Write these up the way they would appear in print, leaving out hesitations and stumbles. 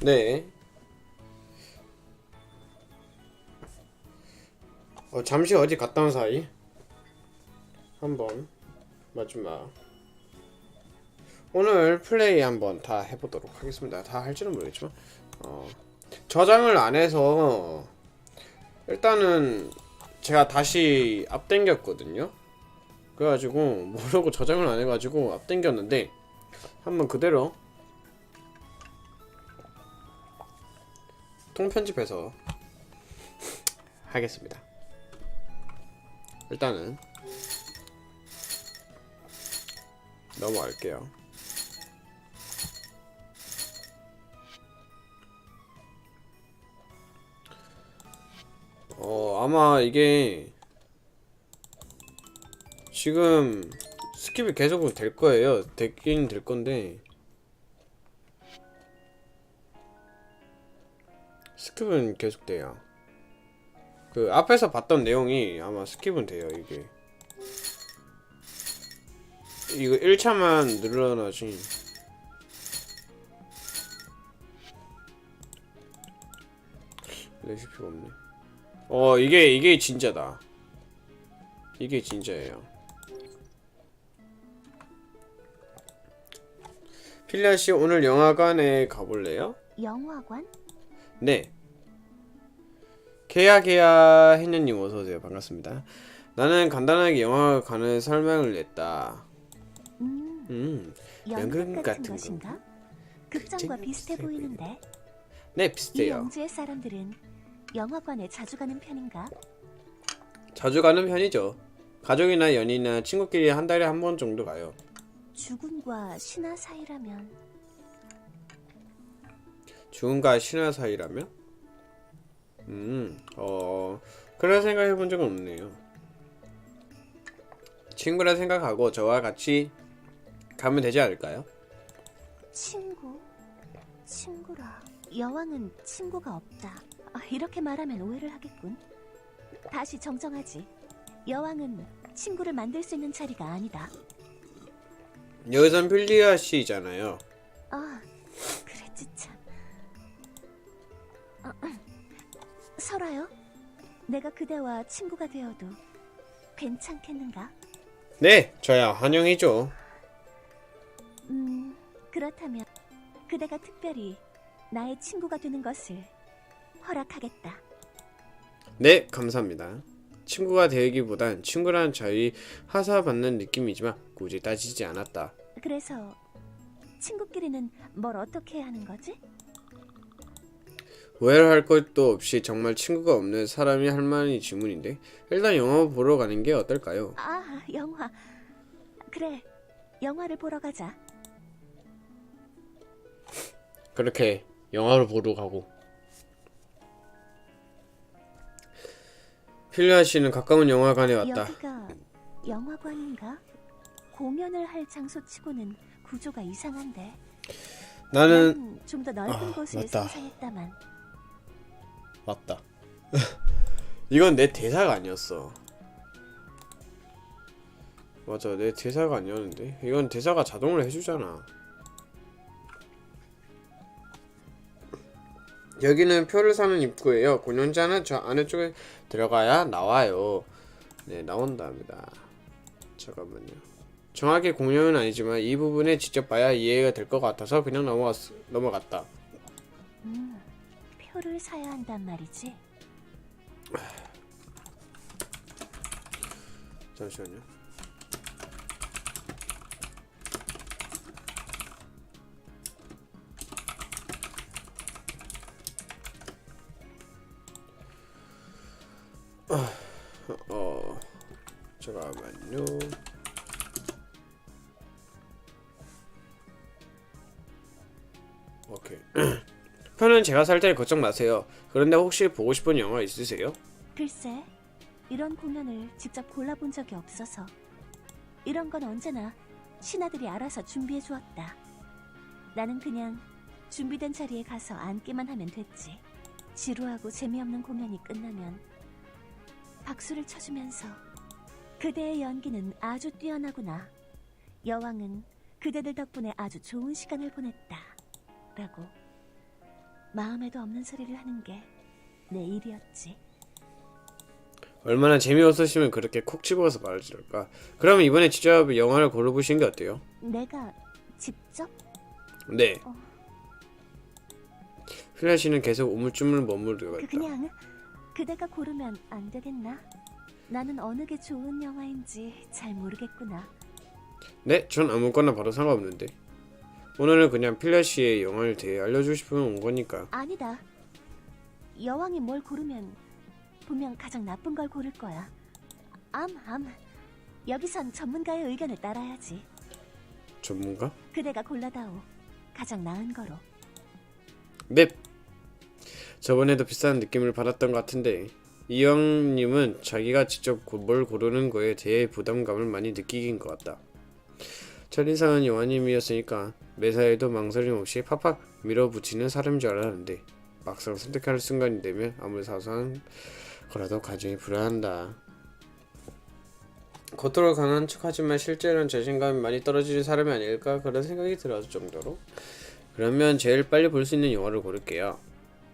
네. 잠시 어디 갔다 온 사이 한번 마지막 오늘 플레이 한번 다 해보도록 하겠습니다. 다 할지는 모르겠지만 저장을 안 해서 일단은 제가 다시 앞당겼거든요. 그래가지고 모르고 저장을 안 해가지고 앞당겼는데 한번 그대로 통편집해서 하겠습니다. 일단은 넘어갈게요. 아마 이게 지금 스킵이 계속 될 거예요. 되긴 될 건데 스킵은 계속 돼요. 그 앞에서 봤던 내용이 아마 스킵은 돼요. 이거 1차만 늘어나지. 레시피가 없네. 이게 진짜다. 이게 진짜예요. 필라씨 오늘 영화관에 가볼래요? 영화관? 네. 개야 해녀님 어서오세요. 반갑습니다. 나는 간단하게 영화관을 설명을 냈다. 연극 같은 것인가? 극장과 비슷해 보이는데. 네, 이 비슷해요. 영지의 사람들은 영화관에 자주 가는 편인가? 자주 가는 편이죠. 가족이나 연인이나 친구끼리 한 달에 한 번 정도 가요. 죽음과 신화 사이라면. 죽음과 신화 사이라면? 그런 생각 해본 적은 없네요. 친구라 생각하고 저와 같이 가면 되지 않을까요? 친구라. 여왕은 친구가 없다. 이렇게 말하면 오해를 하겠군. 다시 정정하지. 여왕은 친구를 만들 수 있는 자리가 아니다. 여기선 필리아 씨잖아요. 그랬지 참. 설아요? 내가 그대와 친구가 되어도 괜찮겠는가? 네, 저야 환영이죠. 그렇다면 그대가 특별히 나의 친구가 되는 것을 허락하겠다. 네, 감사합니다. 친구가 되기보단 친구라는 자리 하사받는 느낌이지만 굳이 따지지 않았다. 그래서 친구끼리는 뭘 어떻게 해야 하는 거지? 오해를 할 것도 없이 정말 친구가 없는 사람이 할 만한 질문인데 일단 영화 보러 가는 게 어떨까요? 영화. 그래, 영화를 보러 가자. 그렇게 영화를 보러 가고 필리아 씨는 가까운 영화관에 왔다. 여기가 영화관인가? 공연을 할 장소치고는 구조가 이상한데. 나는 좀 더 넓은 곳을 맞다. 상상했다만. 맞다. 이건 내 대사가 아니었어. 맞아, 내 대사가 아니었는데 이건 대사가 자동으로 해주잖아. 여기는 표를 사는 입구예요. 공연자는 저 안쪽에 들어가야 나와요. 네, 나온답니다. 잠깐만요. 정확히 공연은 아니지만 이 부분에 직접 봐야 이해가 될 것 같아서 그냥 넘어갔다. 표를 사야 한단 말이지. 잠시만요. 잠깐만요. 오케이. 표는 제가 살 테니 걱정 마세요. 그런데 혹시 보고 싶은 영화 있으세요? 글쎄, 이런 공연을 직접 골라본 적이 없어서. 이런 건 언제나 신하들이 알아서 준비해 주었다. 나는 그냥 준비된 자리에 가서 앉기만 하면 됐지. 지루하고 재미없는 공연이 끝나면 박수를 쳐주면서 그대의 연기는 아주 뛰어나구나. 여왕은 그대들 덕분에 아주 좋은 시간을 보냈다. 라고. 마음에도 없는 소리를 하는 게 내 일이었지. 얼마나 재미없으시면 그렇게 콕 집어서 말할까. 그러면 이번에 직접 영화를 고르보시는 게 어때요? 내가 직접? 네. 어. 필라씨는 계속 우물쭈물 머무르고 있다. 그냥 그대가 고르면 안 되겠나? 나는 어느 게 좋은 영화인지 잘 모르겠구나. 네, 전 아무거나 봐도 상관없는데. 오늘은 그냥 필라씨의 영화에 대해 알려주고 싶으면 온 거니까. 아니다. 여왕이 뭘 고르면 분명 가장 나쁜 걸 고를 거야. 여기선 전문가의 의견을 따라야지. 전문가? 그대가 골라다오. 가장 나은 거로. 네. 저번에도 비슷한 느낌을 받았던 것 같은데 이왕님은 자기가 직접 뭘 고르는 거에 대해 부담감을 많이 느끼긴 것 같다. 첫인상은 여왕님이었으니까 매사에도 망설임 없이 팍팍 밀어붙이는 사람인 줄 알았는데 막상 선택할 순간이 되면 아무리 사소한 거라도 가정이 불안한다. 겉으로 강한 척하지만 실제로는 자신감이 많이 떨어지는 사람이 아닐까 그런 생각이 들었을 정도로. 그러면 제일 빨리 볼 수 있는 영화를 고를게요.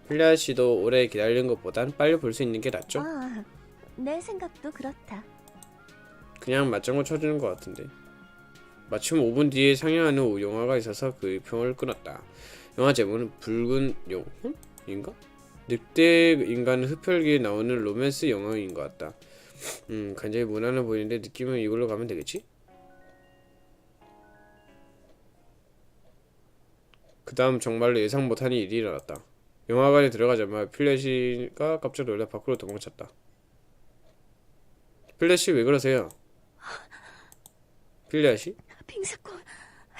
필리아 씨도 오래 기다리는 것보단 빨리 볼 수 있는 게 낫죠? 내 생각도 그렇다. 그냥 맞장구 쳐주는 것 같은데. 마침 5분 뒤에 상영하는 영화가 있어서 그 평을 끊었다. 영화 제목은 붉은 영혼인가? 늑대 인간 흡혈귀에 나오는 로맨스 영화인 것 같다. 굉장히 무난해 보이는데 느낌은 이걸로 가면 되겠지? 그 다음 정말로 예상 못한 일이 일어났다. 영화관에 들어가자마자 필래시가 깜짝 놀라 밖으로 도망쳤다. 필래시 왜 그러세요? 필래시? 빙사꽃,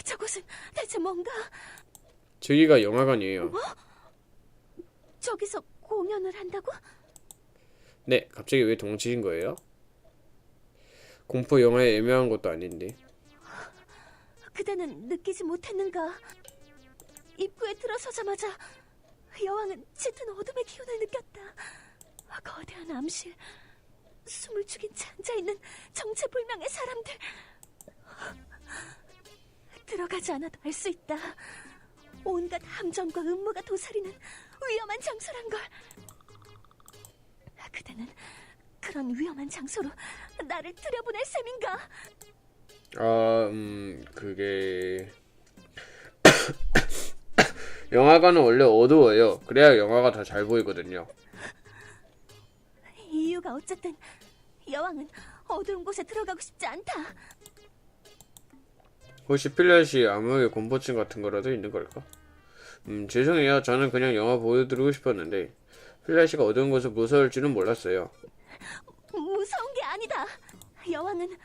저곳은 대체 뭔가? 저기가 영화관이에요. 저기서 공연을 한다고? 네, 갑자기 왜 도망치신 거예요? 공포 영화에 애매한 것도 아닌데. 그대는 느끼지 못했는가? 입구에 들어서자마자 여왕은 짙은 어둠의 기운을 느꼈다. 거대한 암실, 숨을 죽인 채 앉아있는 정체불명의 사람들. 들어가지 않아도 알 수 있다. 온갖 함정과 음모가 도사리는 위험한 장소란걸. 그대는 그런 위험한 장소로 나를 들여보낼 셈인가? 그게 영화관은 원래 어두워요. 그래야 영화가 더 잘 보이거든요. 이유가 어쨌든 여왕은 어두운 곳에 들어가고 싶지 않다. 혹시 필렛이 암흑의 공포증 같은 거라도 있는 걸까? 죄송해요. 저는 그냥 영화 보여드리고 싶었는데 필렛이가 어두운 곳을 무서울 줄은 몰랐어요. 무서운 게 아니다. 여왕은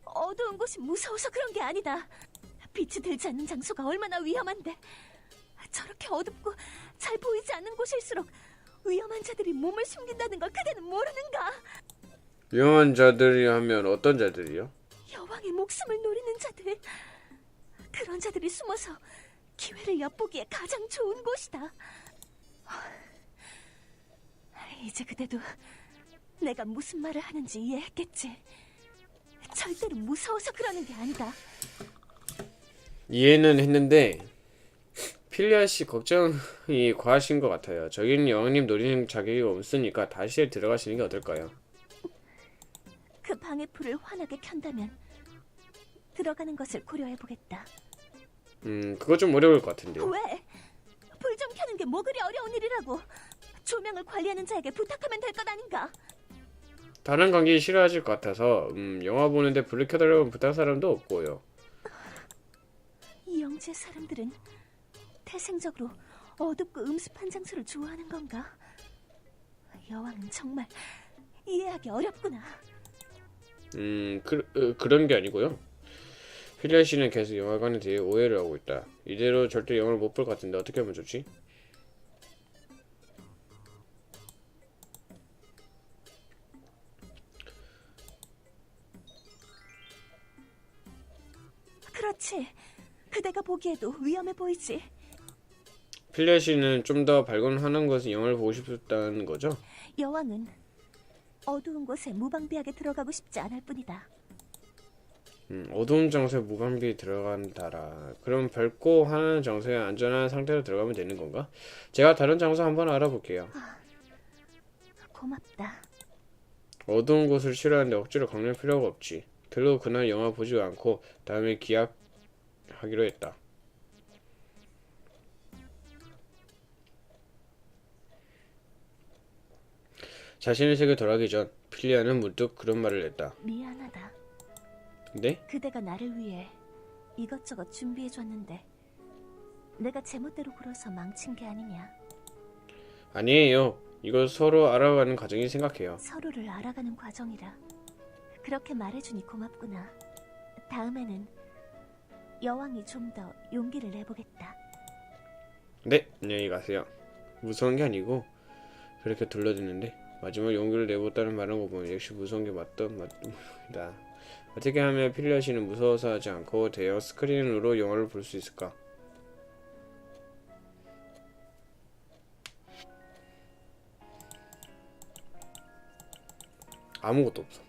어두운 곳이 무서워서 그런 게 아니다. 빛이 들지 않는 장소가 얼마나 위험한데. 저렇게 어둡고 잘 보이지 않는 곳일수록 위험한 자들이 몸을 숨긴다는 걸 그대는 모르는가? 위험한 자들이 하면 어떤 자들이요? 여왕의 목숨을 노리는 자들. 그런 자들이 숨어서 기회를 엿보기에 가장 좋은 곳이다. 이제 그대도 내가 무슨 말을 하는지 이해했겠지. 절대로 무서워서 그러는 게 아니다. 이해는 했는데 필리아 씨 걱정이 과하신 것 같아요. 저기는 여왕님 노리는 자격이 없으니까 다시 들어가시는 게 어떨까요? 그 방의 불을 환하게 켠다면 들어가는 것을 고려해보겠다. 그거 좀 어려울 것 같은데요. 왜? 불 좀 켜는 게 뭐 그리 어려운 일이라고. 조명을 관리하는 자에게 부탁하면 될 것 아닌가? 다른 관객이 싫어하실 것 같아서 영화 보는데 불을 켜달라고 부탁 사람도 없고요. 이영지의 사람들은 태생적으로 어둡고 음습한 장소를 좋아하는 건가? 여왕은 정말 이해하기 어렵구나. 그런 게 아니고요. 필리아 씨는 계속 영화관에 대해 오해를 하고 있다. 이대로 절대 영화를 못 볼 것 같은데 어떻게 하면 좋지? 그렇지. 그대가 보기에도 위험해 보이지. 필리아 씨는 좀 더 밝은 환한 곳에 영화를 보고 싶다는 거죠? 여왕은 어두운 곳에 무방비하게 들어가고 싶지 않을 뿐이다. 어두운 장소에 무방비 들어간다라. 그럼 밝고 하는 장소에 안전한 상태로 들어가면 되는 건가? 제가 다른 장소 한번 알아볼게요. 고맙다. 어두운 곳을 싫어하는데 억지로 강요할 필요가 없지. 결국 그날 영화 보지 않고 다음에 기약하기로 했다. 자신의 세계 돌아가기 전 필리아는 문득 그런 말을 했다. 미안하다. 근데 그대가 나를 위해 이것저것 준비해줬는데 내가 제멋대로 굴어서 망친 게 아니냐. 아니에요. 이거 서로 알아가는 과정이 생각해요. 서로를 알아가는 과정이라. 그렇게 말해주니 고맙구나. 다음에는 여왕이 좀 더 용기를 내보겠다. 네, 안녕히 가세요. 무서운 게 아니고 그렇게 둘러드는데 마지막 용기를 내보았다는 말은 거 보면 역시 무서운 게 맞던 말입니다. 어떻게 하면 필리아 씨는 무서워서 하지 않고 대형 스크린으로 영화를 볼 수 있을까? 아무것도 없어.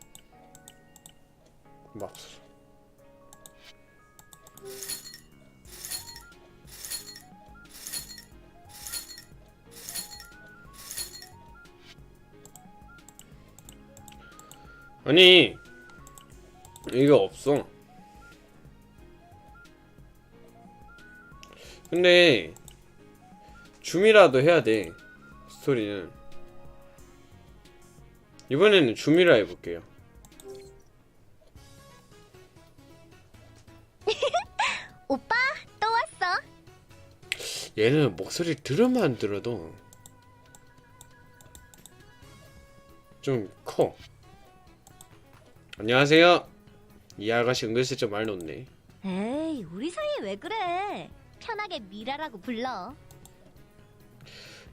맙소사. 아니 이게 없어. 근데 줌이라도 해야 돼. 스토리는 이번에는 줌이라 해볼게요. 오빠 또 왔어. 얘는 목소리 들으면 안 들어도 좀 커. 안녕하세요. 이 아가씨 은근슬쩍 말 놓네. 에이, 우리 사이에 왜 그래? 편하게 미라라고 불러.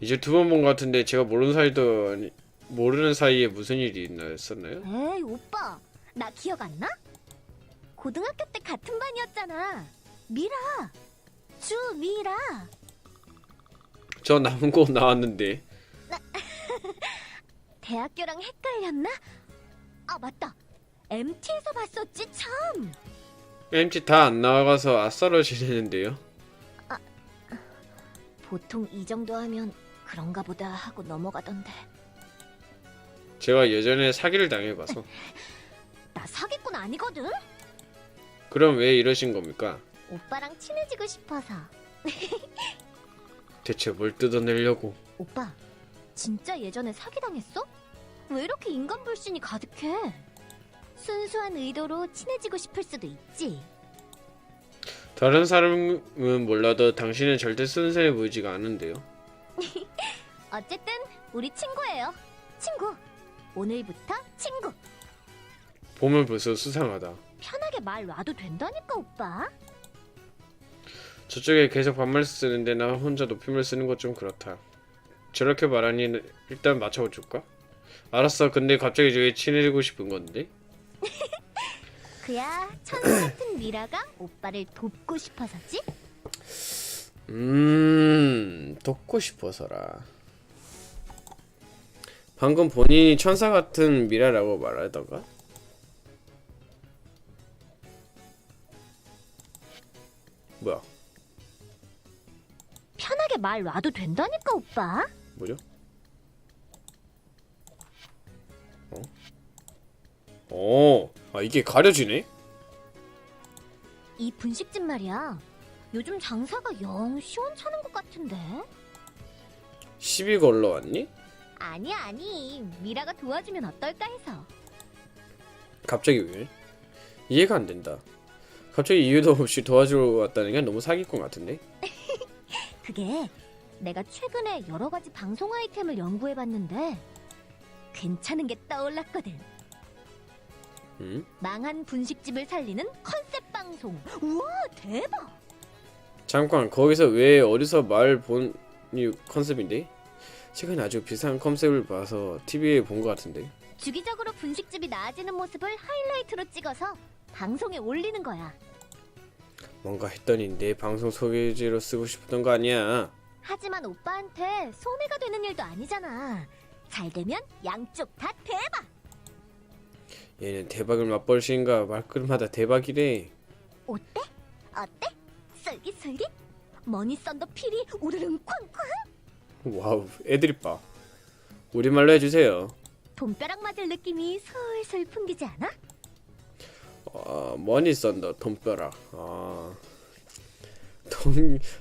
이제 두 번 본 것 같은데 제가 모르는 사이에 무슨 일이 있었나요? 에이, 오빠. 나 기억 안 나? 고등학교 때 같은 반이었잖아. 미라. 주미라. 저 남은 거 나왔는데. 대학교랑 헷갈렸나? 아, 맞다. MT에서 봤었지, 참. MT 다 안 나와가서 아싸로 지내는데요. 보통 이 정도 하면 그런가 보다 하고 넘어가던데. 제가 예전에 사기를 당해봐서. 나 사기꾼 아니거든? 그럼 왜 이러신 겁니까? 오빠랑 친해지고 싶어서. 대체 뭘 뜯어내려고. 오빠, 진짜 예전에 사기당했어? 왜 이렇게 인간 불신이 가득해? 순수한 의도로 친해지고 싶을 수도 있지. 다른 사람은 몰라도 당신은 절대 순수해 보이지가 않은데요. 어쨌든 우리 친구예요. 친구. 오늘부터 친구. 보면 벌써 수상하다. 편하게 말 놔도 된다니까, 오빠. 저쪽에 계속 반말 쓰는데 나 혼자 높임을 쓰는 것 좀 그렇다. 저렇게 말하니 일단 맞춰줄까? 알았어. 근데 갑자기 저기 친해지고 싶은 건데? 그야 천사 같은 미라가 오빠를 돕고 싶어서지? 돕고 싶어서라. 방금 본인이 천사 같은 미라라고 말하던가? 뭐야? 편하게 말 놔도 된다니까, 오빠. 뭐죠? 이게 가려지네? 이 분식집 말이야. 요즘 장사가 영 시원찮은 것 같은데? 시비 걸러 왔니? 아니. 미라가 도와주면 어떨까 해서. 갑자기 왜? 이해가 안 된다. 갑자기 이유도 없이 도와주러 왔다는 게 너무 사기꾼 같은데? 그게 내가 최근에 여러 가지 방송 아이템을 연구해봤는데 괜찮은 게 떠올랐거든. 망한 분식집을 살리는 컨셉 방송. 우와, 대박! 잠깐, 거기서 왜 어디서 말 본 컨셉인데? 최근에 아주 비슷한 컨셉을 봐서 TV에 본 것 같은데. 주기적으로 분식집이 나아지는 모습을 하이라이트로 찍어서 방송에 올리는 거야. 뭔가 했더니 내 방송 소개지로 쓰고 싶었던 거 아니야? 하지만 오빠한테 손해가 되는 일도 아니잖아. 잘 되면 양쪽 다 대박! 얘는 대박을 맛볼 시인가 말끝마다 대박이래. 어때? 어때? 쏠깃쏠깃? 머니 썬더 필이 우르릉 쾅쾅? 와우, 애드립 봐. 우리말로 해주세요. 돈벼락 맞을 느낌이 솔솔 풍기지 않아? 머니 썬더 돈벼락.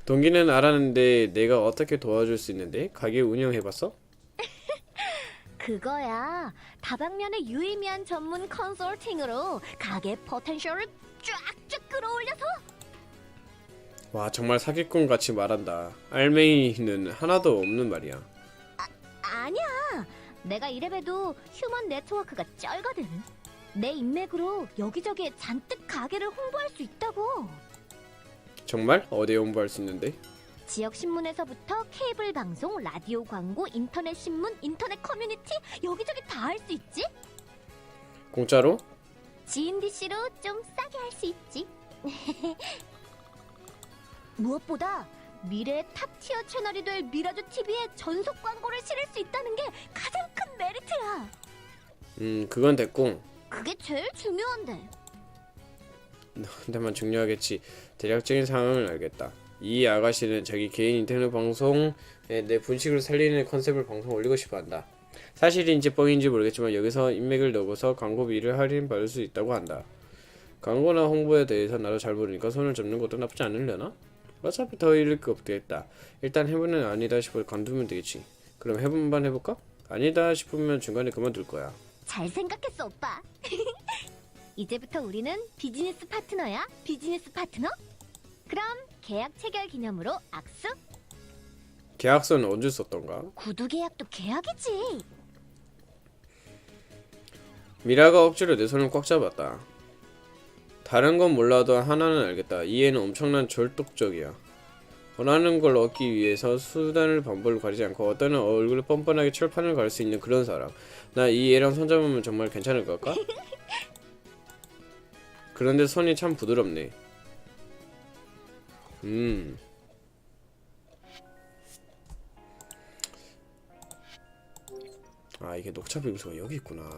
동기는 알았는데 내가 어떻게 도와줄 수 있는데? 가게 운영해봤어? 그거야. 다방면의 유의미한 전문 컨설팅으로 가게 포텐셜을 쫙쫙 끌어올려서. 와, 정말 사기꾼 같이 말한다. 알맹이는 하나도 없는 말이야. 아니야. 내가 이래봬도 휴먼 네트워크가 쩔거든. 내 인맥으로 여기저기에 잔뜩 가게를 홍보할 수 있다고. 정말? 어디에 홍보할 수 있는데? 지역 신문에서부터 케이블 방송, 라디오 광고, 인터넷 신문, 인터넷 커뮤니티 여기저기 다 할 수 있지? 공짜로? GNDC로 좀 싸게 할 수 있지. 무엇보다 미래의 탑티어 채널이 될 미라조 TV에 전속 광고를 실을 수 있다는 게 가장 큰 메리트야. 그건 됐고. 그게 제일 중요한데. 너한테만 중요하겠지. 대략적인 상황을 알겠다. 이 아가씨는 자기 개인 인터넷 방송에 내 분식을 살리는 컨셉을 방송 올리고 싶어 한다. 사실인지 뻥인지 모르겠지만 여기서 인맥을 넣어서 광고비를 할인받을 수 있다고 한다. 광고나 홍보에 대해서 나도 잘 모르니까 손을 잡는 것도 나쁘지 않으려나? 어차피 더 잃을 게 없겠다. 일단 해보는 아니다 싶어 관두면 되겠지. 그럼 해본만 해볼까? 아니다 싶으면 중간에 그만둘 거야. 잘 생각했어, 오빠. 이제부터 우리는 비즈니스 파트너야. 비즈니스 파트너? 그럼 계약 체결 기념으로 악수? 계약서는 언제 썼던가? 구두 계약도 계약이지. 미라가 억지로 내 손을 꽉 잡았다. 다른 건 몰라도 하나는 알겠다. 이 애는 엄청난 절독적이야. 원하는 걸 얻기 위해서 수단을 방법을 가리지 않고 어떤 얼굴을 뻔뻔하게 철판을 갈 수 있는 그런 사람. 나 이 애랑 손잡으면 정말 괜찮을 걸까? 그런데 손이 참 부드럽네. 아, 이게 녹차 빙수가 여기 있구나.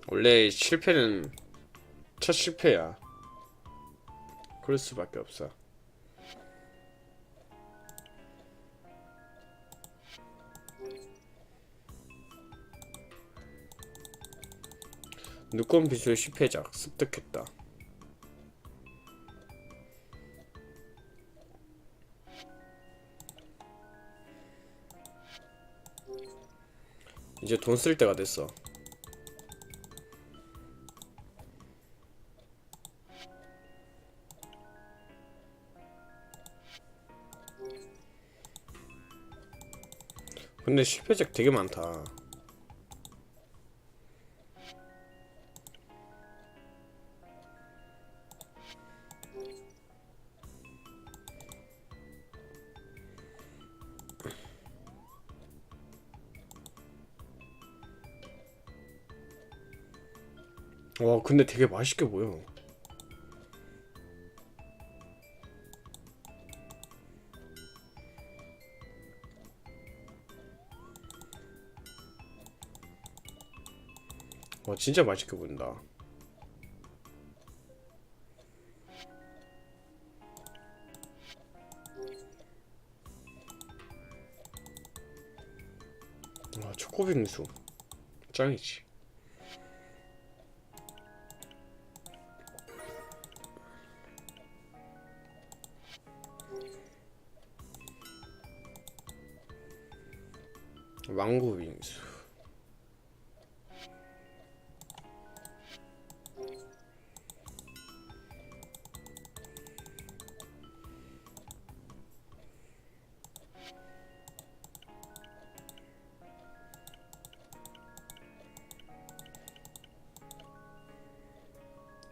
원래 실패는 첫 실패야. 그럴 수밖에 없어. 누권 비술 실패작 습득했다. 이제 돈 쓸 때가 됐어. 근데 실패작 되게 많다. 와, 근데 되게 맛있게 보여. 와, 진짜 맛있게 보인다. 와, 초코빙수 짱이지. 망고 빙수.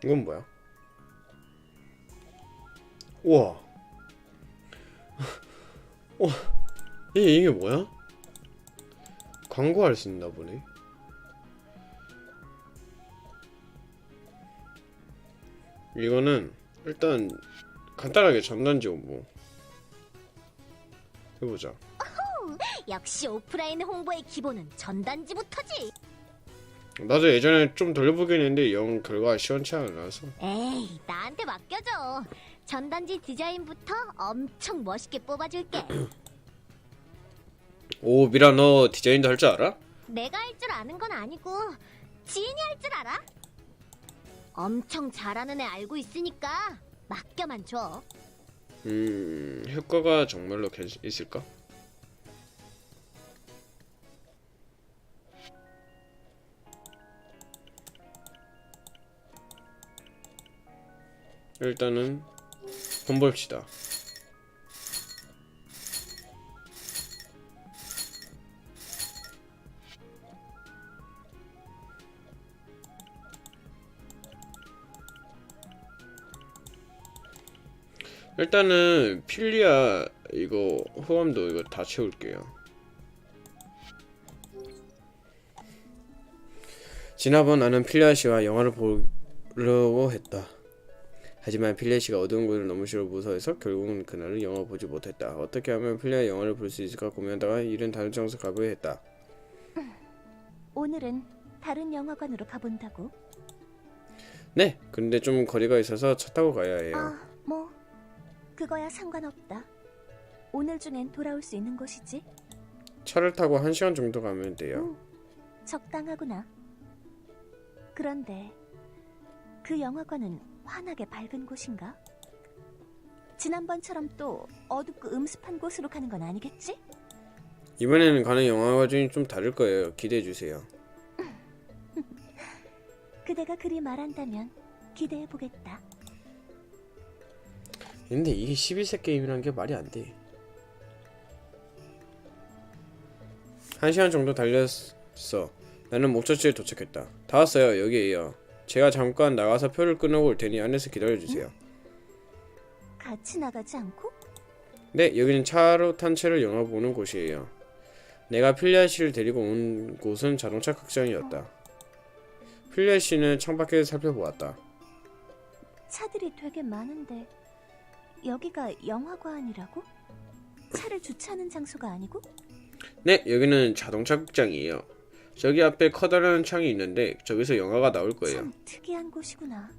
이건 뭐야? 우와. 와, 이게 뭐야? 광고할 수 있나 보네. 이거는 일단 간단하게 전단지 홍보 해보자. 역시 오프라인 홍보의 기본은 전단지부터지. 나도 예전에 좀 돌려보긴 했는데 영 결과가 시원치 않아서. 에이, 나한테 맡겨줘. 전단지 디자인부터 엄청 멋있게 뽑아줄게. 오, 미라 너 디자인도 할 줄 알아? 내가 할 줄 아는 건 아니고 지인이 할 줄 알아. 엄청 잘하는 애 알고 있으니까 맡겨만 줘. 효과가 정말로 있을까? 일단은 돈 벌읍시다. 일단은 필리아 이거 호감도 이거 다 채울게요. 지난번 나는 필리아 씨와 영화를 보려고 했다. 하지만 필리아 씨가 어두운 곳을 너무 싫어 무서워해서 결국은 그날은 영화 보지 못했다. 어떻게 하면 필리아 영화를 볼 수 있을까 고민하다가 이른 다른 장소 가보려 했다. 오늘은 다른 영화관으로 가본다고? 네, 근데 좀 거리가 있어서 차 타고 가야 해요. 아, 뭐 그거야 상관없다. 오늘 중엔 돌아올 수 있는 곳이지. 차를 타고 1시간 정도 가면 돼요. 적당하구나. 그런데 그 영화관은 환하게 밝은 곳인가? 지난번처럼 또 어둡고 음습한 곳으로 가는 건 아니겠지? 이번에는 가는 영화관이 좀 다를 거예요. 기대해주세요. 그대가 그리 말한다면 기대해보겠다. 근데 이게 12세 게임이라는 게 말이 안 돼. 1시간 정도 달렸어. 나는 목적지에 도착했다. 다 왔어요. 여기에요. 제가 잠깐 나가서 표를 끊어고 올 테니 안에서 기다려주세요. 같이 나가지 않고? 네, 여기는 차로 탄 채로 영화 보는 곳이에요. 내가 필리아 씨를 데리고 온 곳은 자동차 극장이었다. 필리아 씨는 창밖에서 살펴보았다. 차들이 되게 많은데 여기가 영화관이라고? 차를 주차하는 장소가 아니고? 네, 여기는 자동차 극장이에요. 저기 앞에 커다란 창이 있는데 저기서 영화가 나올 거예요. 참 특이한 곳이구나.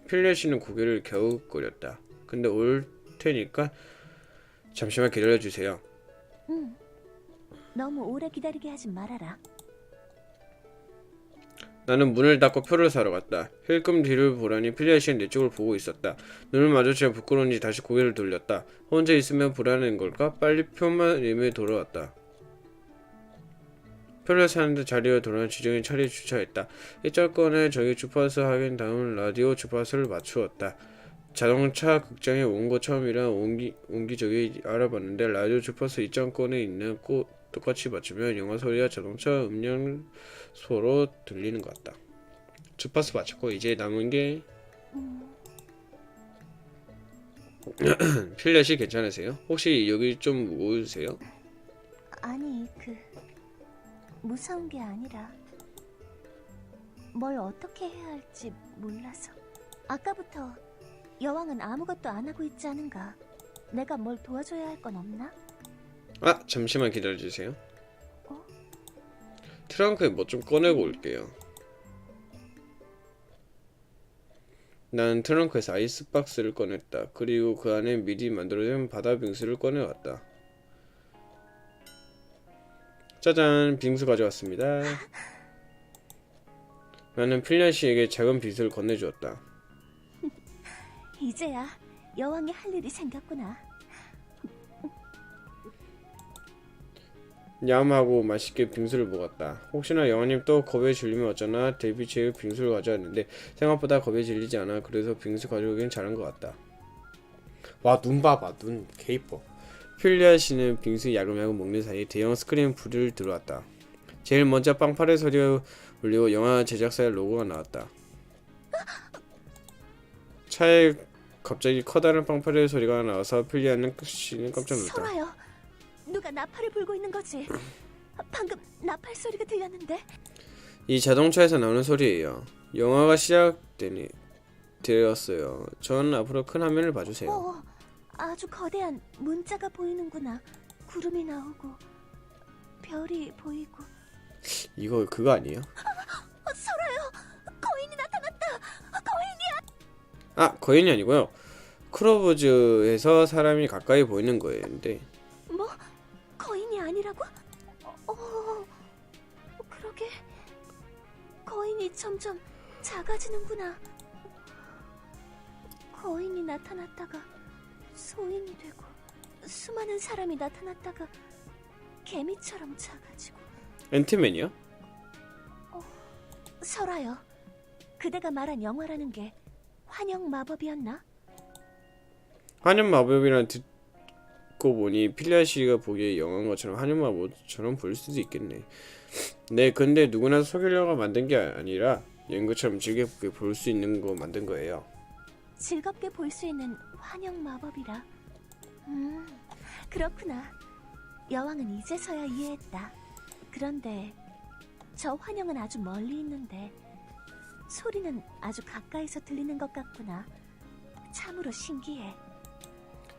필리아 씨는 고개를 갸웃거렸다. 근데 올 테니까 잠시만 기다려주세요. 응. 너무 오래 기다리게 하지 말아라. 나는 문을 닫고 표를 사러 갔다. 힐끔 뒤를 보라니 필리아 씨는 내 쪽을 보고 있었다. 눈을 마주치며 부끄러운지 다시 고개를 돌렸다. 혼자 있으면 불안한 걸까? 빨리 표만 이메 돌아왔다. 표를 사는데 자리에 돌아온 지정인 차례에 주차했다. 일정권에 저기 주파수 확인 다음 라디오 주파수를 맞추었다. 자동차 극장에 온 거 처음이라 옹기저기 알아봤는데 라디오 주파수 입장권에 있는 꽃 똑같이 맞추면 영화 소리와 자동차 음량소로 들리는 것 같다. 주파수 맞췄고 이제 남은 게 필렛이 괜찮으세요? 혹시 여기 좀 무거우세요? 아니, 무서운 게 아니라 뭘 어떻게 해야 할지 몰라서. 아까부터 여왕은 아무것도 안 하고 있지 않은가? 내가 뭘 도와줘야 할 건 없나? 아, 잠시만 기다려주세요. 어? 트렁크에 뭐 좀 꺼내고 올게요. 난 트렁크에서 아이스박스를 꺼냈다. 그리고 그 안에 미리 만들어진 바다 빙수를 꺼내왔다. 짜잔, 빙수 가져왔습니다. 나는 필리아 씨에게 작은 빙수를 건네주었다. 이제야 여왕이 할 일이 생겼구나. 얌하고 맛있게 빙수를 먹었다. 혹시나 여왕님 또 겁에 질리면 어쩌나 데뷔체의 빙수를 가져왔는데 생각보다 겁에 질리지 않아. 그래서 빙수 가져오긴 잘한 것 같다. 와, 눈 봐봐, 눈 개이뻐. 필리아 씨는 빙수 야금야금 먹는 사이 대형 스크린 불을 들어왔다. 제일 먼저 빵파레 소리가 울리고 영화 제작사의 로고가 나왔다. 차에 갑자기 커다란 빵파리 소리가 나와서 필리아는 씨는 깜짝 놀랐다. 설아요. 누가 나팔을 불고 있는 거지? 방금 나팔 소리가 들렸는데. 이 자동차에서 나오는 소리예요. 영화가 시작되니 되었어요. 전 앞으로 큰 화면을 봐주세요. 아주 거대한 문자가 보이는구나. 구름이 나오고 별이 보이고. 이거 그거 아니에요? 설아요. 거인이 나타났다. 거인이 아니고요. 크로브즈에서 사람이 가까이 보이는 거였는데. 뭐? 거인이 아니라고? 그러게. 거인이 점점 작아지는구나. 거인이 나타났다가 소인이 되고, 수많은 사람이 나타났다가 개미처럼 작아지고. 앤트맨이요? 설아요. 그대가 말한 영화라는 게 환영 마법이었나? 환영 마법이란 듣고 보니 필리아 씨가 보기에 영화인 것처럼 환영 마법처럼 보일 수도 있겠네. 네, 근데 누구나 속이려고 만든 게 아니라 연구처럼 즐겁게 볼 수 있는 거 만든 거예요. 즐겁게 볼 수 있는 환영 마법이라. 그렇구나. 여왕은 이제서야 이해했다. 그런데 저 환영은 아주 멀리 있는데 소리는 아주 가까이서 들리는 것 같구나. 참으로 신기해.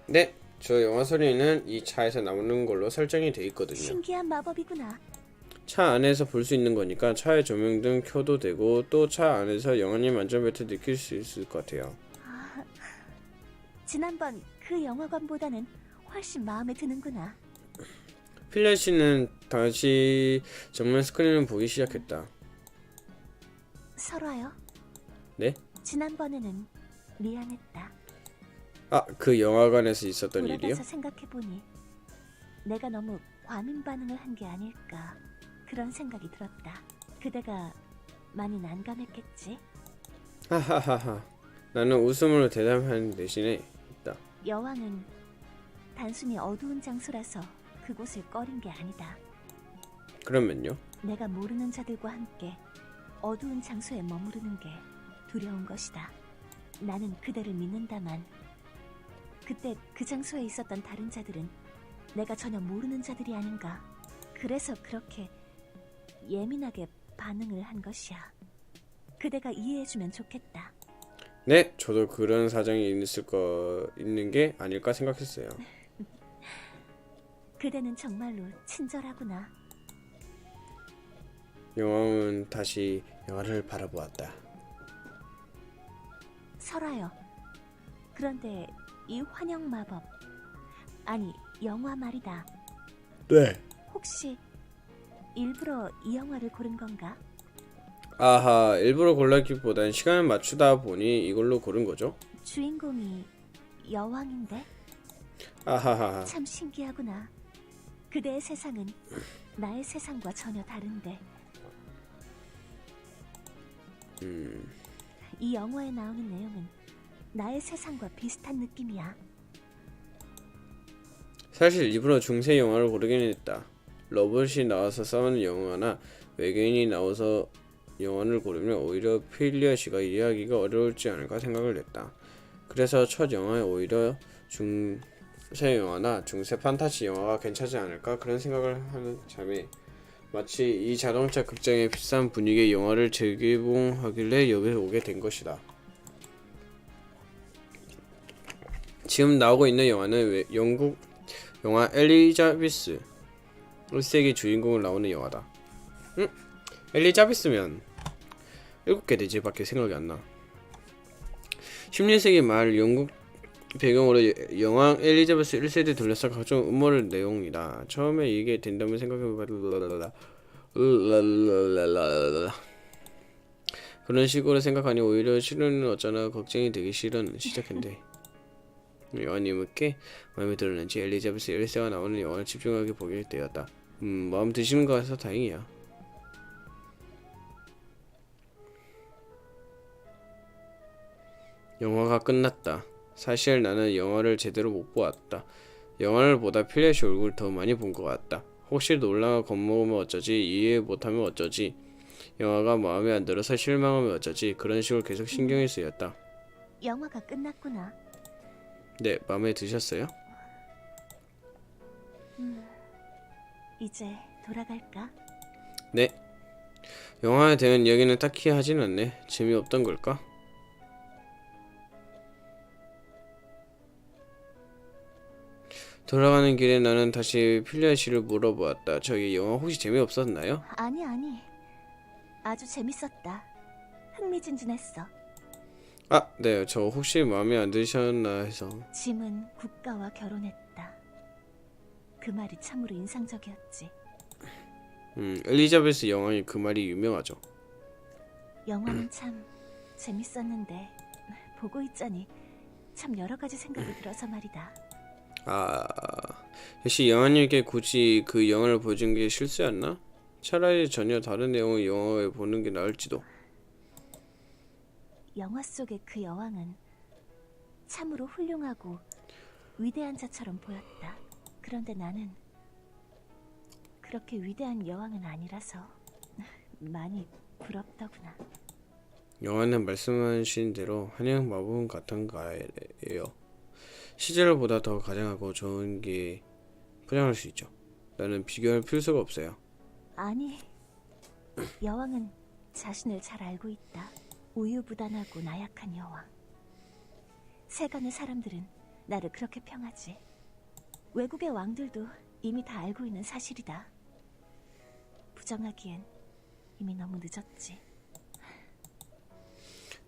네, 저 영화 소리는 이 차에서 나오는 걸로 설정이 돼 있거든요. 신기한 마법이구나. 차 안에서 볼 수 있는 거니까 차의 조명등 켜도 되고 또 차 안에서 영화님 안전벨트 느낄 수 있을 것 같아요. 지난번 그 영화관보다는 훨씬 마음에 드는구나. 필리아 씨는 다시 정면 스크린을 보기 시작했다. 설아요. 네? 지난번에는 미안했다. 그 영화관에서 있었던 일이요? 돌아가서 생각해보니 내가 너무 과민 반응을 한 게 아닐까 그런 생각이 들었다. 그대가 많이 난감했겠지? 하하하하. 나는 웃음으로 대답하는 대신에 있다. 여왕은 단순히 어두운 장소라서 그곳을 꺼린 게 아니다. 그러면요? 내가 모르는 자들과 함께 어두운 장소에 머무르는 게 두려운 것이다. 나는 그대를 믿는다만 그때 그 장소에 있었던 다른 자들은 내가 전혀 모르는 자들이 아닌가. 그래서 그렇게 예민하게 반응을 한 것이야. 그대가 이해해주면 좋겠다. 네, 저도 그런 사정이 있는 게 아닐까 생각했어요. 그대는 정말로 친절하구나. 영왕은 다시 영화를 바라보았다. 설아요. 그런데 이 환영 마법, 아니 영화 말이다. 네. 혹시 일부러 이 영화를 고른 건가? 아하, 일부러 골랐기보단 시간을 맞추다 보니 이걸로 고른 거죠? 주인공이 여왕인데? 아하하하. 참 신기하구나. 그대의 세상은 나의 세상과 전혀 다른데 이 영화에 나오는 내용은 나의 세상과 비슷한 느낌이야. 사실 일부러 중세 영화를 고르긴 했다. 로봇이 나와서 싸우는 영화나 외계인이 나와서 영화를 고르면 오히려 필리아 씨가 이해하기가 어려울지 않을까 생각을 했다. 그래서 첫 영화에 오히려 중세 영화나 중세 판타지 영화가 괜찮지 않을까 그런 생각을 하는 참에 마치 이 자동차 극장의 비싼 분위기의 영화를 재개봉하길래 여기 오게 된 것이다. 지금 나오고 있는 영화는 영국 영화 엘리자베스 1세기 주인공을 나오는 영화다. 엘리자베스면 7개 대지밖에 생각이 안 나. 16세기 말 영국 배경으로 여왕 엘리자베스 1세대 둘러싼 각종 음모를 내용이다. 처음에 이게 된다면 생각해보면 그런 식으로 생각하니 오히려 싫은 어쩌나 걱정이 되기 싫은 시작했는데 여왕님께 마음에 들었는지 엘리자베스 1세가 나오는 영화를 집중하게 보게 되었다. 마음 드시는 거 같아서 다행이야. 영화가 끝났다. 사실 나는 영화를 제대로 못 보았다. 영화를 보다 필리아 씨 얼굴을 더 많이 본 것 같다. 혹시 놀라고 겁먹으면 어쩌지, 이해 못하면 어쩌지, 영화가 마음에 안 들어서 실망하면 어쩌지, 그런 식으로 계속 신경이 쓰였다. 영화가 끝났구나. 네, 마음에 드셨어요? 이제 돌아갈까? 네. 영화에 대한 이야기는 딱히 하진 않네. 재미없던 걸까? 돌아가는 길에 나는 다시 필리아 씨를 물어보았다. 저기 영화 혹시 재미없었나요? 아니. 아주 재밌었다. 흥미진진했어. 아, 네. 저 혹시 마음에 안 드셨나 해서. 짐은 국가와 결혼했다. 그 말이 참으로 인상적이었지. 엘리자베스 여왕이 그 말이 유명하죠. 영화는 참 재밌었는데 보고 있자니 참 여러 가지 생각이 들어서 말이다. 아, 역시 여왕님께 굳이 그 영화를 보여준 게 실수였나? 차라리 전혀 다른 내용의 영화에 보는 게 나을지도. 영화 속의 그 여왕은 참으로 훌륭하고 위대한 자처럼 보였다. 그런데 나는 그렇게 위대한 여왕은 아니라서 많이 부럽더구나. 영화는 말씀하신 대로 한약 마법은 같은 거예요. 시절보다 더 가장하고 좋은 게 포장할 수 있죠. 나는 비교할 필요가 없어요. 아니, 여왕은 자신을 잘 알고 있다. 우유부단하고 나약한 여왕. 세간의 사람들은 나를 그렇게 평하지. 외국의 왕들도 이미 다 알고 있는 사실이다. 부정하기엔 이미 너무 늦었지.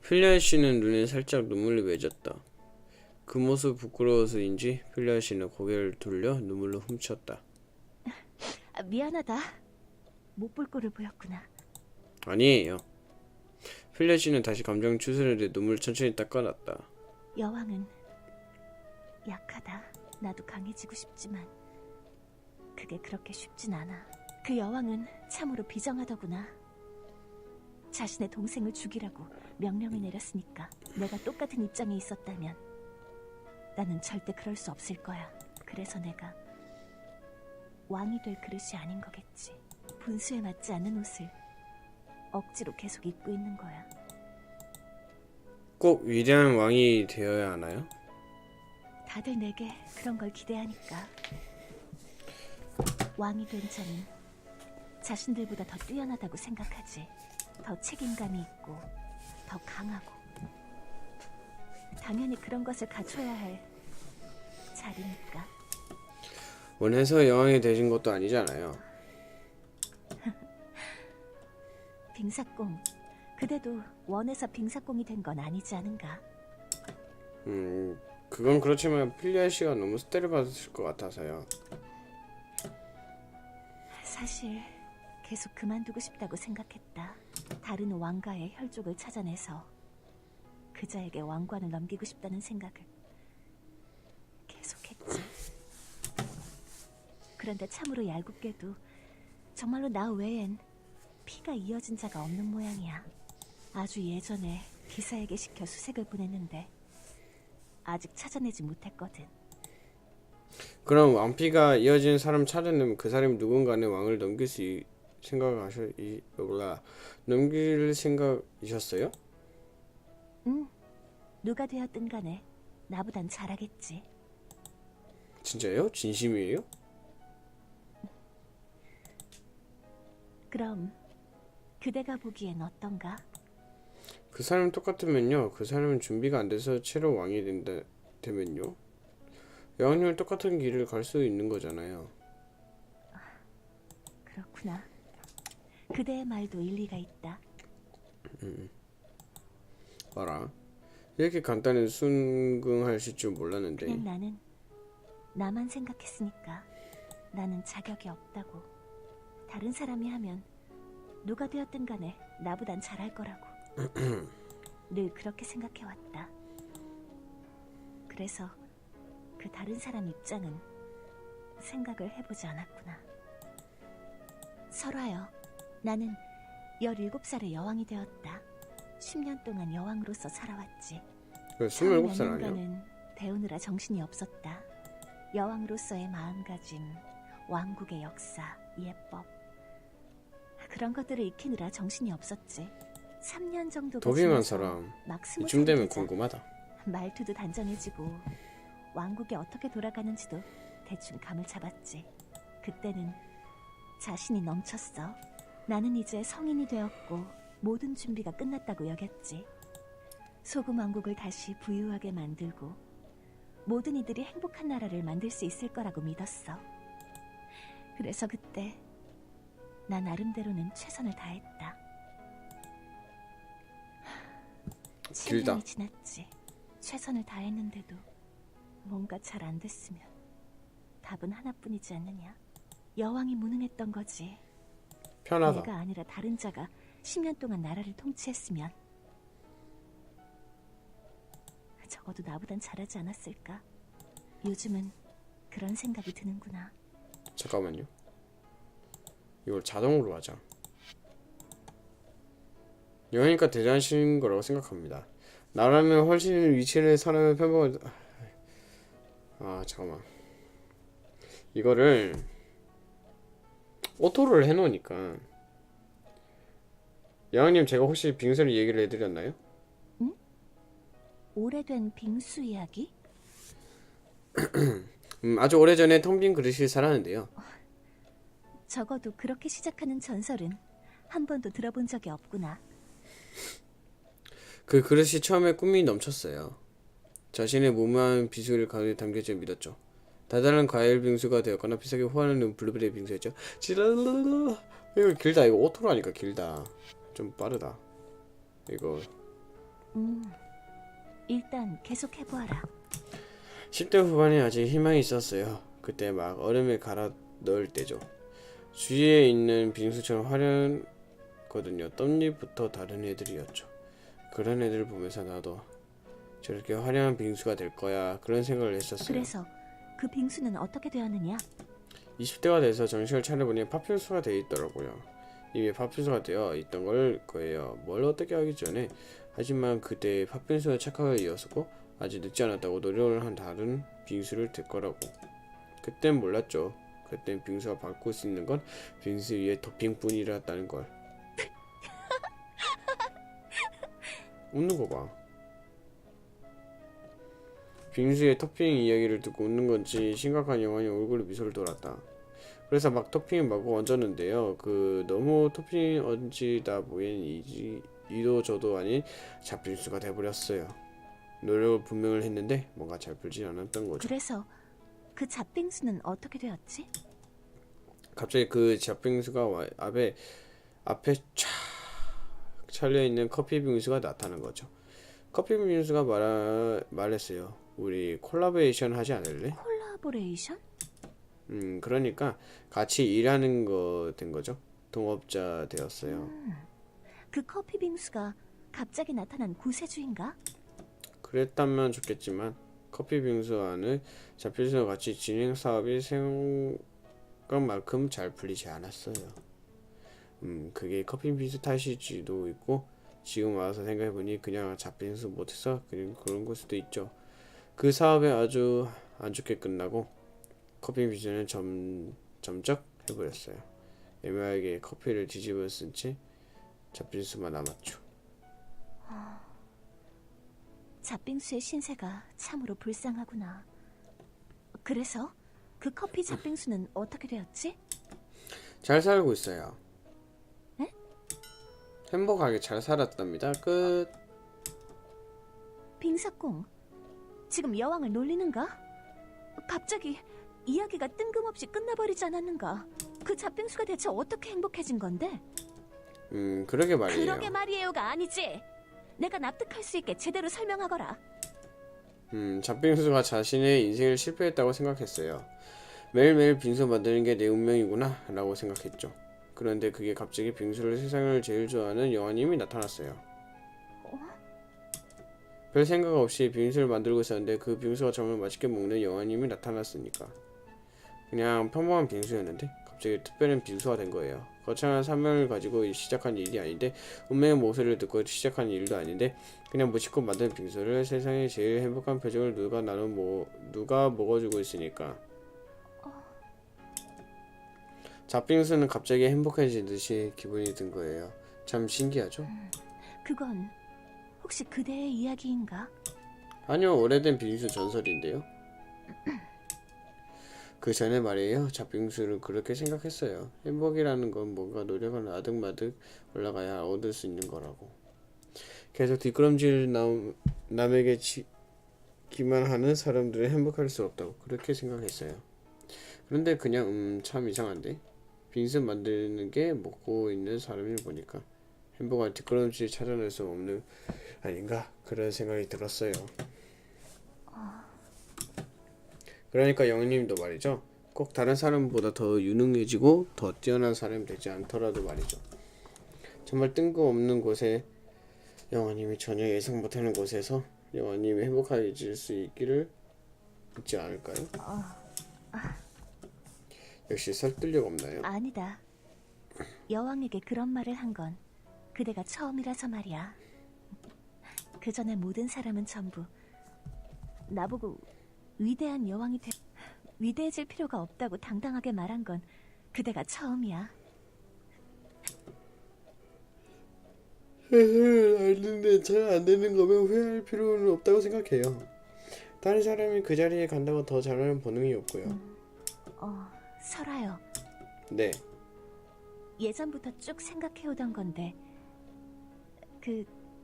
필리아 씨는 눈에 살짝 눈물이 맺었다. 그 모습 부끄러워서인지 필리아 씨는 고개를 돌려 눈물로 훔쳤다. 미안하다. 못 볼 꼴을 보였구나. 아니에요. 필리아 씨는 다시 감정 추스르듯 눈물 천천히 닦아놨다. 여왕은 약하다. 나도 강해지고 싶지만 그게 그렇게 쉽진 않아. 그 여왕은 참으로 비정하더구나. 자신의 동생을 죽이라고 명령을 내렸으니까 내가 똑같은 입장에 있었다면 나는 절대 그럴 수 없을 거야. 그래서 내가 왕이 될 그릇이 아닌 거겠지. 분수에 맞지 않는 옷을 억지로 계속 입고 있는 거야. 꼭 위대한 왕이 되어야 하나요? 다들 내게 그런 걸 기대하니까. 왕이 된 자는 자신들보다 더 뛰어나다고 생각하지. 더 책임감이 있고 더 강하고. 당연히 그런 것을 갖춰야 할 자리니까. 원해서 여왕이 되신 것도 아니잖아요. 빙사공, 그대도 원해서 빙사공이 된 건 아니지 않은가? 그건 그렇지만 필리아 씨가 너무 스테를 받았을 것 같아서요. 사실 계속 그만두고 싶다고 생각했다. 다른 왕가의 혈족을 찾아내서 그자에게 왕관을 넘기고 싶다는 생각을 계속했지. 그런데 참으로 얄궂게도 정말로 나 외엔 피가 이어진 자가 없는 모양이야. 아주 예전에 기사에게 시켜 수색을 보냈는데 아직 찾아내지 못했거든. 그럼 왕피가 이어진 사람 찾아내면 그 사람이 누군가는 왕을 넘길 생각이셨어요? 응, 누가 되었든 간에 나보단 잘하겠지. 진짜요? 진심이에요? 그럼 그대가 보기엔 어떤가? 그 사람 똑같으면요. 그 사람은 준비가 안 돼서 채로 왕이 되면요. 여왕님은 똑같은 길을 갈 수 있는 거잖아요. 그렇구나. 그대의 말도 일리가 있다. 봐라. 이렇게 간단히 순응하실 줄 몰랐는데. 그냥 나는 나만 생각했으니까 나는 자격이 없다고. 다른 사람이 하면 누가 되었든 간에 나보단 잘할 거라고. 늘 그렇게 생각해왔다. 그래서 그 다른 사람 입장은 생각을 해보지 않았구나. 설화여, 나는 17살에 여왕이 되었다. 10년 동안 여왕으로서 살아왔지. 27살 아니야? 년간은 배우느라 정신이 없었다. 여왕으로서의 마음가짐, 왕국의 역사, 예법, 그런 것들을 익히느라 정신이 없었지. 3년 정도가 도빙한 지나서 사람 막 20살이 이쯤 되면 되자 궁금하다. 말투도 단정해지고 왕국이 어떻게 돌아가는지도 대충 감을 잡았지. 그때는 자신이 넘쳤어. 나는 이제 성인이 되었고 모든 준비가 끝났다고 여겼지. 소금 왕국을 다시 부유하게 만들고 모든 이들이 행복한 나라를 만들 수 있을 거라고 믿었어. 그래서 그때 나 나름대로는 최선을 다했다. 길다. 7년이 지났지. 최선을 다했는데도 뭔가 잘 안 됐으면 답은 하나뿐이지 않느냐. 여왕이 무능했던 거지. 편하다. 내가 아니라 다른 자가 10년 동안 나라를 통치했으면 적어도 나보단 잘하지 않았을까. 요즘은 그런 생각이 드는구나. 잠깐만요. 이걸 자동으로 하자. 여왕이니까 대단하신 거라고 생각합니다. 나라는 훨씬 위치를 사람의 편법을 잠깐만. 이거를 오토를 해놓으니까. 여왕님, 제가 혹시 빙수를 얘기를 해드렸나요? 오래된 빙수 이야기? 아주 오래전에 텅 빈 그릇이 살았는데요. 적어도 그렇게 시작하는 전설은 한 번도 들어본 적이 없구나. 그 그릇이 처음에 꿈이 넘쳤어요. 자신의 무모한 비수를 가운데 담겨져 믿었죠. 다다른 과일 빙수가 되었거나 비싸게 호환하는 블루베리 빙수였죠. 지랄랄라. 이거 길다. 이거 오토로 하니까 길다. 좀 빠르다. 이거 일단 계속 해보아라. 10대 후반에 아직 희망이 있었어요. 그때 막 얼음에 갈아 넣을 때죠. 주위에 있는 빙수처럼 화려했거든요. 떡잎부터 다른 애들이었죠. 그런 애들 보면서 나도 저렇게 화려한 빙수가 될 거야, 그런 생각을 했었어요. 그래서 그 빙수는 어떻게 되었느냐? 20대가 돼서 정신을 차려보니 팥빙수가 되어 있더라고요. 이미 팥빙수가 되어 있던 걸 거예요. 뭘 어떻게 하기 전에. 하지만 그때 팥빙수가 착각을 이었었고 아직 늦지 않았다고 노력을 한 다른 빙수를 될 거라고. 그땐 몰랐죠. 그땐 빙수가 바꿀 수 있는 건 빙수 위에 토핑뿐이었다는 걸. 웃는 거 봐. 빙수의 토핑 이야기를 듣고 웃는 건지 심각한 영환이 얼굴에 미소를 돌았다. 그래서 막 토핑을 마구 얹었는데요. 너무 토핑 얹이다 보니 이도 저도 아닌 잡빙수가 돼버렸어요. 노력을 분명을 했는데 뭔가 잘 풀지 않았던 거죠. 그래서 그 잡빙수는 어떻게 되었지? 갑자기 그 잡빙수가 앞에 촥 차려있는 커피 빙수가 나타난 거죠. 커피 빙수가 말했어요. 우리 콜라보레이션 하지 않을래? 콜라보레이션? 그러니까 같이 일하는 거 된 거죠. 동업자 되었어요. 그 커피 빙수가 갑자기 나타난 구세주인가? 그랬다면 좋겠지만 커피 빙수 안은 잡빙수와 같이 진행 사업이 생각만큼 잘 풀리지 않았어요. 그게 커피 빙수 탓일지도 있고 지금 와서 생각해보니 그냥 잡빙수 못해서 그런 걸 수도 있죠. 그 사업이 아주 안 좋게 끝나고 커피 빙수는 점적 해버렸어요. 애매하게 커피를 뒤집어 쓴 채 잡빙수만 남았죠. 잡빙수의 신세가 참으로 불쌍하구나. 그래서 그 커피 잡빙수는 어떻게 되었지? 잘 살고 있어요. 에? 행복하게 잘 살았답니다. 끝. 빙사공, 지금 여왕을 놀리는가? 갑자기 이야기가 뜬금없이 끝나버리지 않았는가? 그 잡빙수가 대체 어떻게 행복해진 건데? 그러게 말이에요. 그러게 말이에요가 아니지. 내가 납득할 수 있게 제대로 설명하거라. 잡빙수가 자신의 인생을 실패했다고 생각했어요. 매일매일 빙수 만드는 게 내 운명이구나 라고 생각했죠. 그런데 그게 갑자기 빙수를 세상을 제일 좋아하는 여왕님이 나타났어요. 별 생각 없이 빙수를 만들고 있었는데 그 빙수가 정말 맛있게 먹는 여왕님이 나타났으니까. 그냥 평범한 빙수였는데 갑자기 특별한 빙수가 된 거예요. 거창한 사명을 가지고 시작한 일이 아닌데 운명의 목소리를 듣고 시작한 일도 아닌데 그냥 무심코 만든 빙수를 세상에 제일 행복한 표정을 누가 먹어주고 있으니까. 잡빙수는 갑자기 행복해진 듯이 기분이 든 거예요. 참 신기하죠? 그건 혹시 그대의 이야기인가? 아니요, 오래된 빙수 전설인데요. 그 전에 말이에요. 잡빙수를 그렇게 생각했어요. 행복이라는 건 뭔가 노력을 아득마득 올라가야 얻을 수 있는 거라고. 계속 뒷걸음질 남에게 지기만 하는 사람들은 행복할 수 없다고 그렇게 생각했어요. 그런데 그냥 참 이상한데? 빙수 만드는 게 먹고 있는 사람을 보니까 행복한 뒷걸음질 찾아낼 수 없는 아닌가 그런 생각이 들었어요. 그러니까 영희님도 말이죠. 꼭 다른 사람보다 더 유능해지고 더 뛰어난 사람이 되지 않더라도 말이죠. 정말 뜬금없는 곳에 영화님이 전혀 예상 못하는 곳에서 영화님이 행복해질 수 있지 않을까요? 역시 설득력 없나요? 아니다. 여왕에게 그런 말을 한 건 그대가 처음이라서 말이야. 그 전에 모든 사람은 전부 나보고 위대한 여왕이 위대해질 필요가 없다고 당당하게 말한 건 그대가 처음이야. 알는데 잘 안 되는 거면 후회할 필요는 없다고 생각해요. 다른 사람이 그 자리에 간다고 더 잘하는 본능이 없고요. 설아요. 네. 예전부터 쭉 생각해오던 건데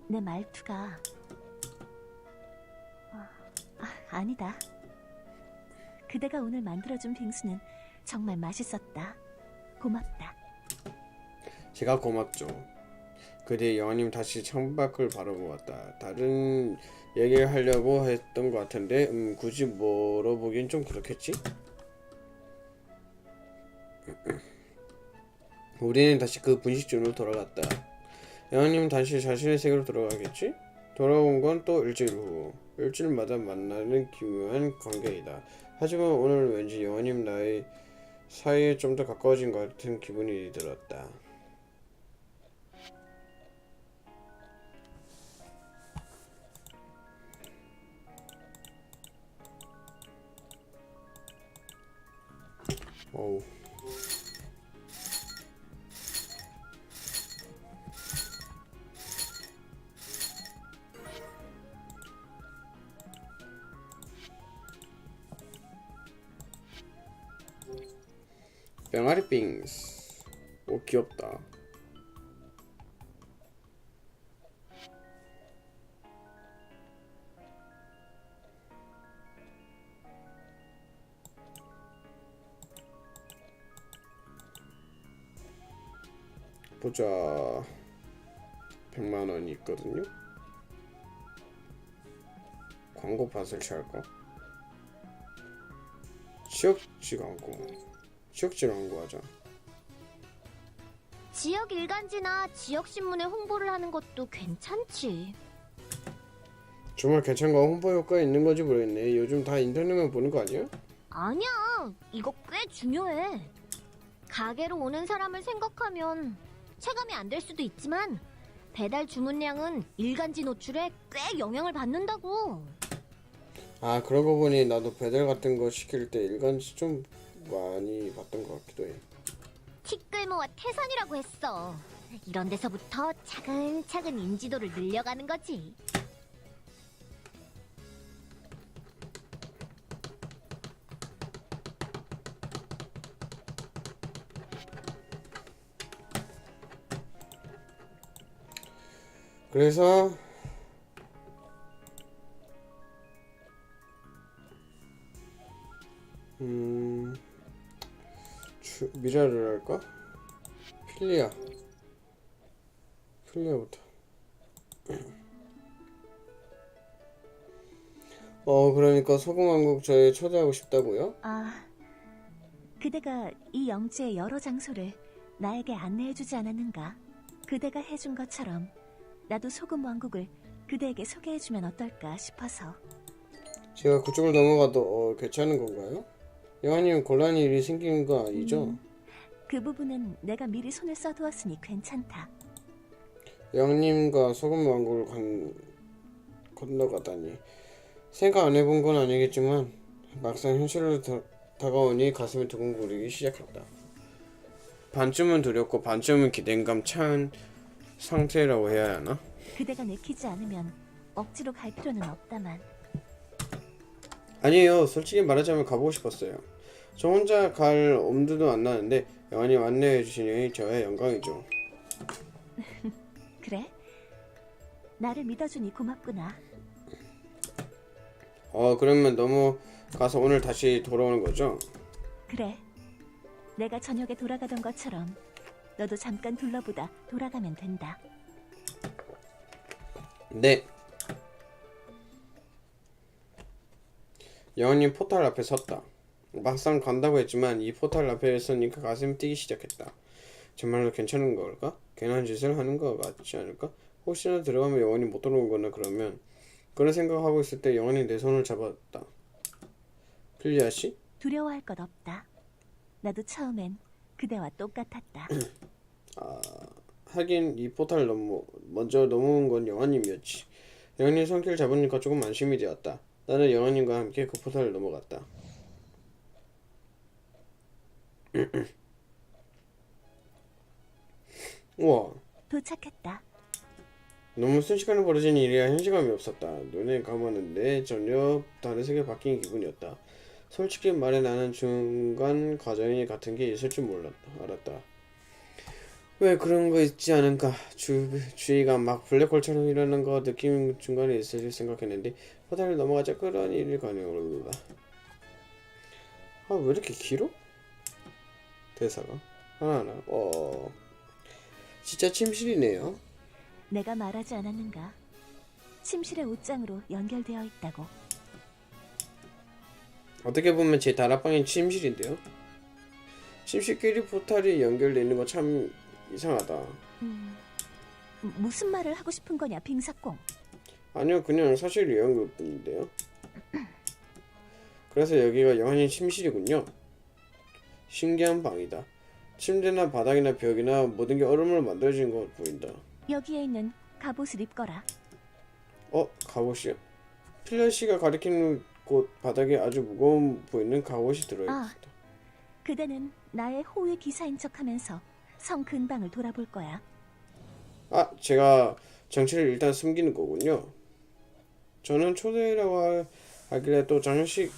내 말투가 아니다. 그대가 오늘 만들어준 빙수는 정말 맛있었다. 고맙다. 제가 고맙죠. 그뒤 영화님 다시 창밖을 바라보았다. 다른 얘기를 하려고 했던 것 같은데 굳이 물어보긴 좀 그렇겠지? 우리는 다시 그 분식집으로 돌아갔다. 영화님은 다시 자신의 세계로 돌아가겠지? 돌아온 건 또 일주일 후. 일주일마다 만나는 기묘한 관계이다. 하지만 오늘 왠지 영화님 나의 사이에 좀 더 가까워진 것 같은 기분이 들었다. 어우. 병아리 빙스. 오, 귀엽다. 보자. 100만원이 있거든요. 광고판 설치할까? 지역지 광고 하자. 지역 일간지나 지역 신문에 홍보를 하는 것도 괜찮지. 정말 괜찮고 홍보 효과 있는 건지 모르겠네. 요즘 다 인터넷만 보는 거 아니야? 아니야, 이거 꽤 중요해. 가게로 오는 사람을 생각하면 체감이 안 될 수도 있지만 배달 주문량은 일간지 노출에 꽤 영향을 받는다고. 아, 그러고 보니 나도 배달 같은 거 시킬 때 일간지 좀 많이 봤던 것 같기도 해. 티끌모아 태산이라고 했어. 이런 데서부터 차근차근 인지도를 늘려가는 거지. 그래서 미라를 할까? 필리아부터. 그러니까 소금왕국 저에 초대하고 싶다고요? 그대가 이 영지의 여러 장소를 나에게 안내해주지 않았는가? 그대가 해준 것처럼 나도 소금 왕국을 그대에게 소개해주면 어떨까 싶어서. 제가 그쪽을 넘어가도 괜찮은 건가요? 영화님 곤란한 일이 생기는 거 아니죠? 그 부분은 내가 미리 손을 써두었으니 괜찮다. 영님과 소금 왕국을 건너가다니. 생각 안 해본 건 아니겠지만 막상 현실로 다가오니 가슴이 두근거리기 시작했다. 반쯤은 두렵고 반쯤은 기대감 찬 상태라고 해야 하나? 그대가 내키지 않으면 억지로 갈 필요는 없다만. 아니에요. 솔직히 말하자면 가보고 싶었어요. 저 혼자 갈 엄두도 안 나는데 영환님 안내해 주시니 저의 영광이죠. 그래? 나를 믿어주니 고맙구나. 그러면 너무 가서 오늘 다시 돌아오는 거죠? 그래. 내가 저녁에 돌아가던 것처럼 너도 잠깐 둘러보다 돌아가면 된다. 네. 영환님 포탈 앞에 섰다. 막상 간다고 했지만 이 포탈 앞에 서니까 가슴이 뛰기 시작했다. 정말로 괜찮은 걸까? 괜한 짓을 하는 것 같지 않을까? 혹시나 들어가면 영원히 못 들어오거나 그러면 그런 생각하고 있을 때 영원히 내 손을 잡았다. 필리아 씨? 두려워할 것 없다. 나도 처음엔 그대와 똑같았다. 하긴 이 포탈 먼저 넘어온 건 영환님이었지. 영환님 손길 잡으니까 조금 안심이 되었다. 나는 영환님과 함께 그 포탈을 넘어갔다. 우와, 도착했다. 너무 순식간에 벌어진 일이라 현실감이 없었다. 눈에 감았는데 전혀 다른 세계에 바뀐 기분이었다. 솔직히 말해 나는 중간 과정이 같은 게 있을 줄 알았다. 왜 그런 거 있지 않을까? 주위가 막 블랙홀처럼 일어나는 거 느낌 중간에 있을 생각했는데 포탈을 넘어가자 그런 일이 가능하다. 왜 이렇게 길어? 대사가 하나하나. 진짜 침실이네요. 내가 말하지 않았는가? 침실의 옷장으로 연결되어 있다고. 어떻게 보면 제 다락방인 침실인데요. 침실끼리 포탈이 연결돼 있는 거 참 이상하다. 무슨 말을 하고 싶은 거냐, 빙사꽁? 아니요, 그냥 사실 이런 것뿐인데요. 그래서 여기가 영환이 침실이군요. 신기한 방이다. 침대나 바닥이나 벽이나 모든 게 얼음으로 만들어진 것 보인다. 여기에 있는 갑옷을 입거라. 갑옷이요? 필러 씨가 가리키는 곳 바닥에 아주 무거운 보이는 갑옷이 들어있다. 그대는 나의 호위 기사인 척하면서 성 근방을 돌아볼 거야. 제가 정체를 일단 숨기는 거군요. 저는 초대라고 하길래 또 장식으로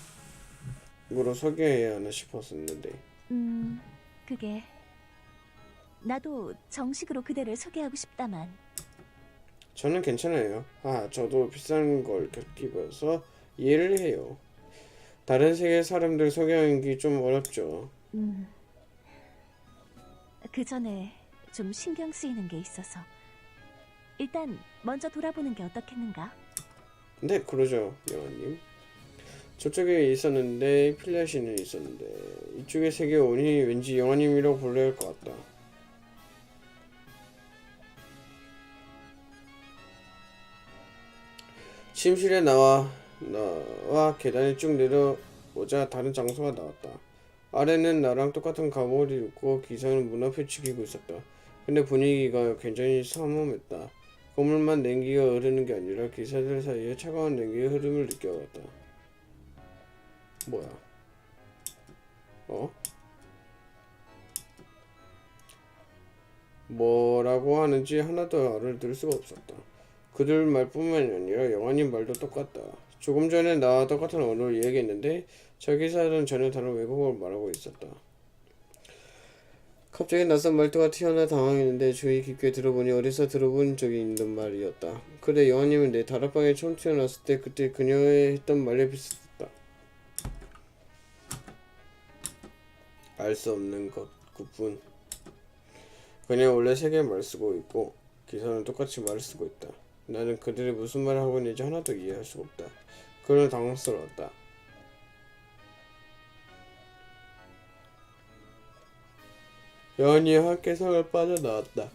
소개해야 하나 싶었었는데. 그게 나도 정식으로 그대를 소개하고 싶다만. 저는 괜찮아요. 저도 비싼 걸 입어서 이해를 해요. 다른 세계 사람들 소개하기 좀 어렵죠. 그 전에 좀 신경 쓰이는 게 있어서 일단 먼저 돌아보는 게 어떻겠는가? 네, 그러죠, 영환님. 저쪽에 있었는데 필리아 씨는 있었는데 이쪽에 세계 오니 왠지 영환님이라고 불러야 할 것 같다. 침실에 나와 계단이 쭉 내려오자 다른 장소가 나왔다. 아래는 나랑 똑같은 갑옷을 입고 기사는 문 앞에 지키고 있었다. 근데 분위기가 굉장히 삼엄했다. 건물만 냉기가 흐르는 게 아니라 기사들 사이에 차가운 냉기의 흐름을 느껴갔다. 뭐야? 뭐라고 하는지 하나도 알아들을 수가 없었다. 그들 말뿐만이 아니라 영환님 말도 똑같다. 조금 전에 나와 똑같은 언어를 이야기했는데 저 기사들은 전혀 다른 외국어를 말하고 있었다. 갑자기 낯선 말투가 튀어나 당황했는데 주의 깊게 들어보니 어디서 들어본 적이 있는 말이었다. 그래, 영환님은 내 다락방에 처음 튀어나왔을 때 그때 그녀의 했던 말에 비슷했다. 알 수 없는 것뿐. 그냥 원래 세 개의 말을 쓰고 있고 기사는 똑같이 말을 쓰고 있다. 나는 그들이 무슨 말을 하고 있는지 하나도 이해할 수가 없다. 그는 당황스러웠다. 연이 학교상을 빠져나왔다.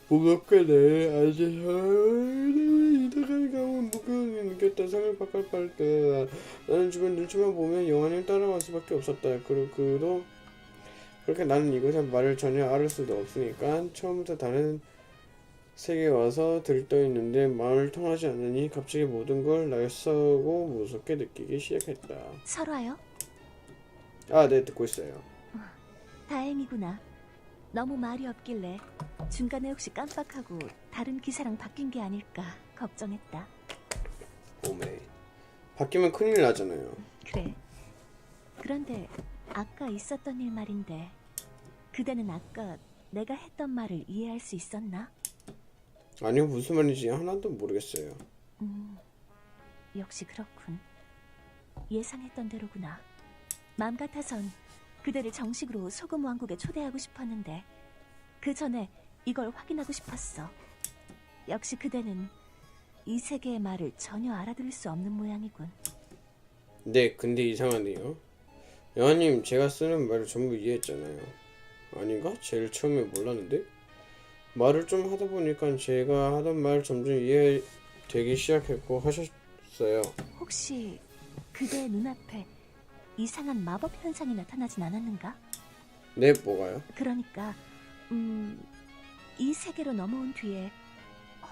무겁게 내 아직 이다가 가면 무거움이 느꼈다. 상을 바깥 빨 때 나는 주변 눈치만 보면 영환이 따라갈 수밖에 없었다. 그리고 그렇게 나는 이곳의 말을 전혀 알을 수도 없으니까 처음부터 다른 세계에 와서 들떠 있는데 마음을 통하지 않으니 갑자기 모든 걸 낯서고 무섭게 느끼기 시작했다. 설화요? 네, 듣고 있어요. 다행이구나. 너무 말이 없길래 중간에 혹시 깜빡하고 다른 기사랑 바뀐 게 아닐까 걱정했다. 오메. 바뀌면 큰일 나잖아요. 그래. 그런데 아까 있었던 일 말인데 그대는 아까 내가 했던 말을 이해할 수 있었나? 아니요, 무슨 말인지 하나도 모르겠어요. 역시 그렇군. 예상했던 대로구나. 맘 같아선 그대를 정식으로 소금 왕국에 초대하고 싶었는데 그 전에 이걸 확인하고 싶었어. 역시 그대는 이 세계의 말을 전혀 알아들을 수 없는 모양이군. 네, 근데 이상하네요. 여하님, 제가 쓰는 말을 전부 이해했잖아요. 아닌가? 제일 처음에 몰랐는데? 말을 좀 하다 보니까 제가 하던 말 점점 이해되기 시작했고 하셨어요. 혹시 그대의 눈앞에 이상한 마법 현상이 나타나진 않았는가? 네, 뭐가요? 그러니까 이 세계로 넘어온 뒤에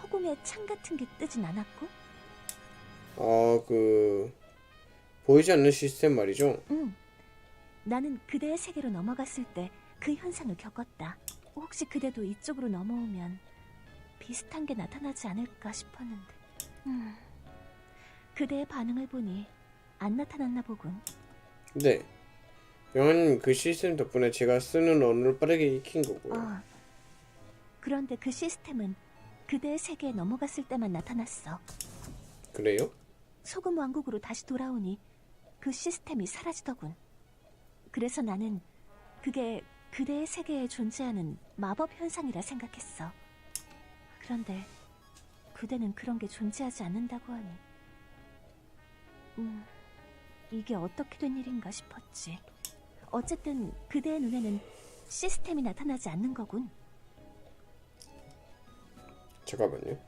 허공에 창 같은 게 뜨진 않았고? 보이지 않는 시스템 말이죠? 나는 그대의 세계로 넘어갔을 때 그 현상을 겪었다. 혹시 그대도 이쪽으로 넘어오면 비슷한 게 나타나지 않을까 싶었는데. 그대의 반응을 보니 안 나타났나 보군. 네. 영화님, 그 시스템 덕분에 제가 쓰는 언어를 빠르게 익힌 거고요. 그런데 그 시스템은 그대의 세계에 넘어갔을 때만 나타났어. 그래요? 소금 왕국으로 다시 돌아오니 그 시스템이 사라지더군. 그래서 나는 그게 그대의 세계에 존재하는 마법 현상이라 생각했어. 그런데 그대는 그런 게 존재하지 않는다고 하니 이게 어떻게 된 일인가 싶었지. 어쨌든 그대의 눈에는 시스템이 나타나지 않는 거군. 잠깐만요.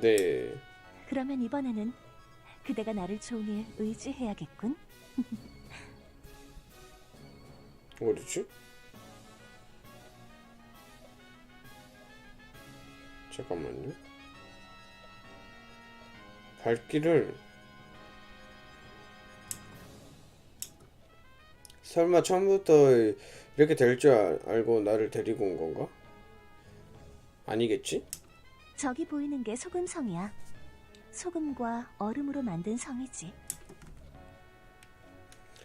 네. 그러면 이번에는 그대가 나를 좋은 일 의지해야겠군. 어디지? 잠깐만요. 발길을 설마 처음부터 이렇게 될 줄 알고 나를 데리고 온 건가? 아니겠지? 저기 보이는 게 소금성이야. 소금과 얼음으로 만든 성이지.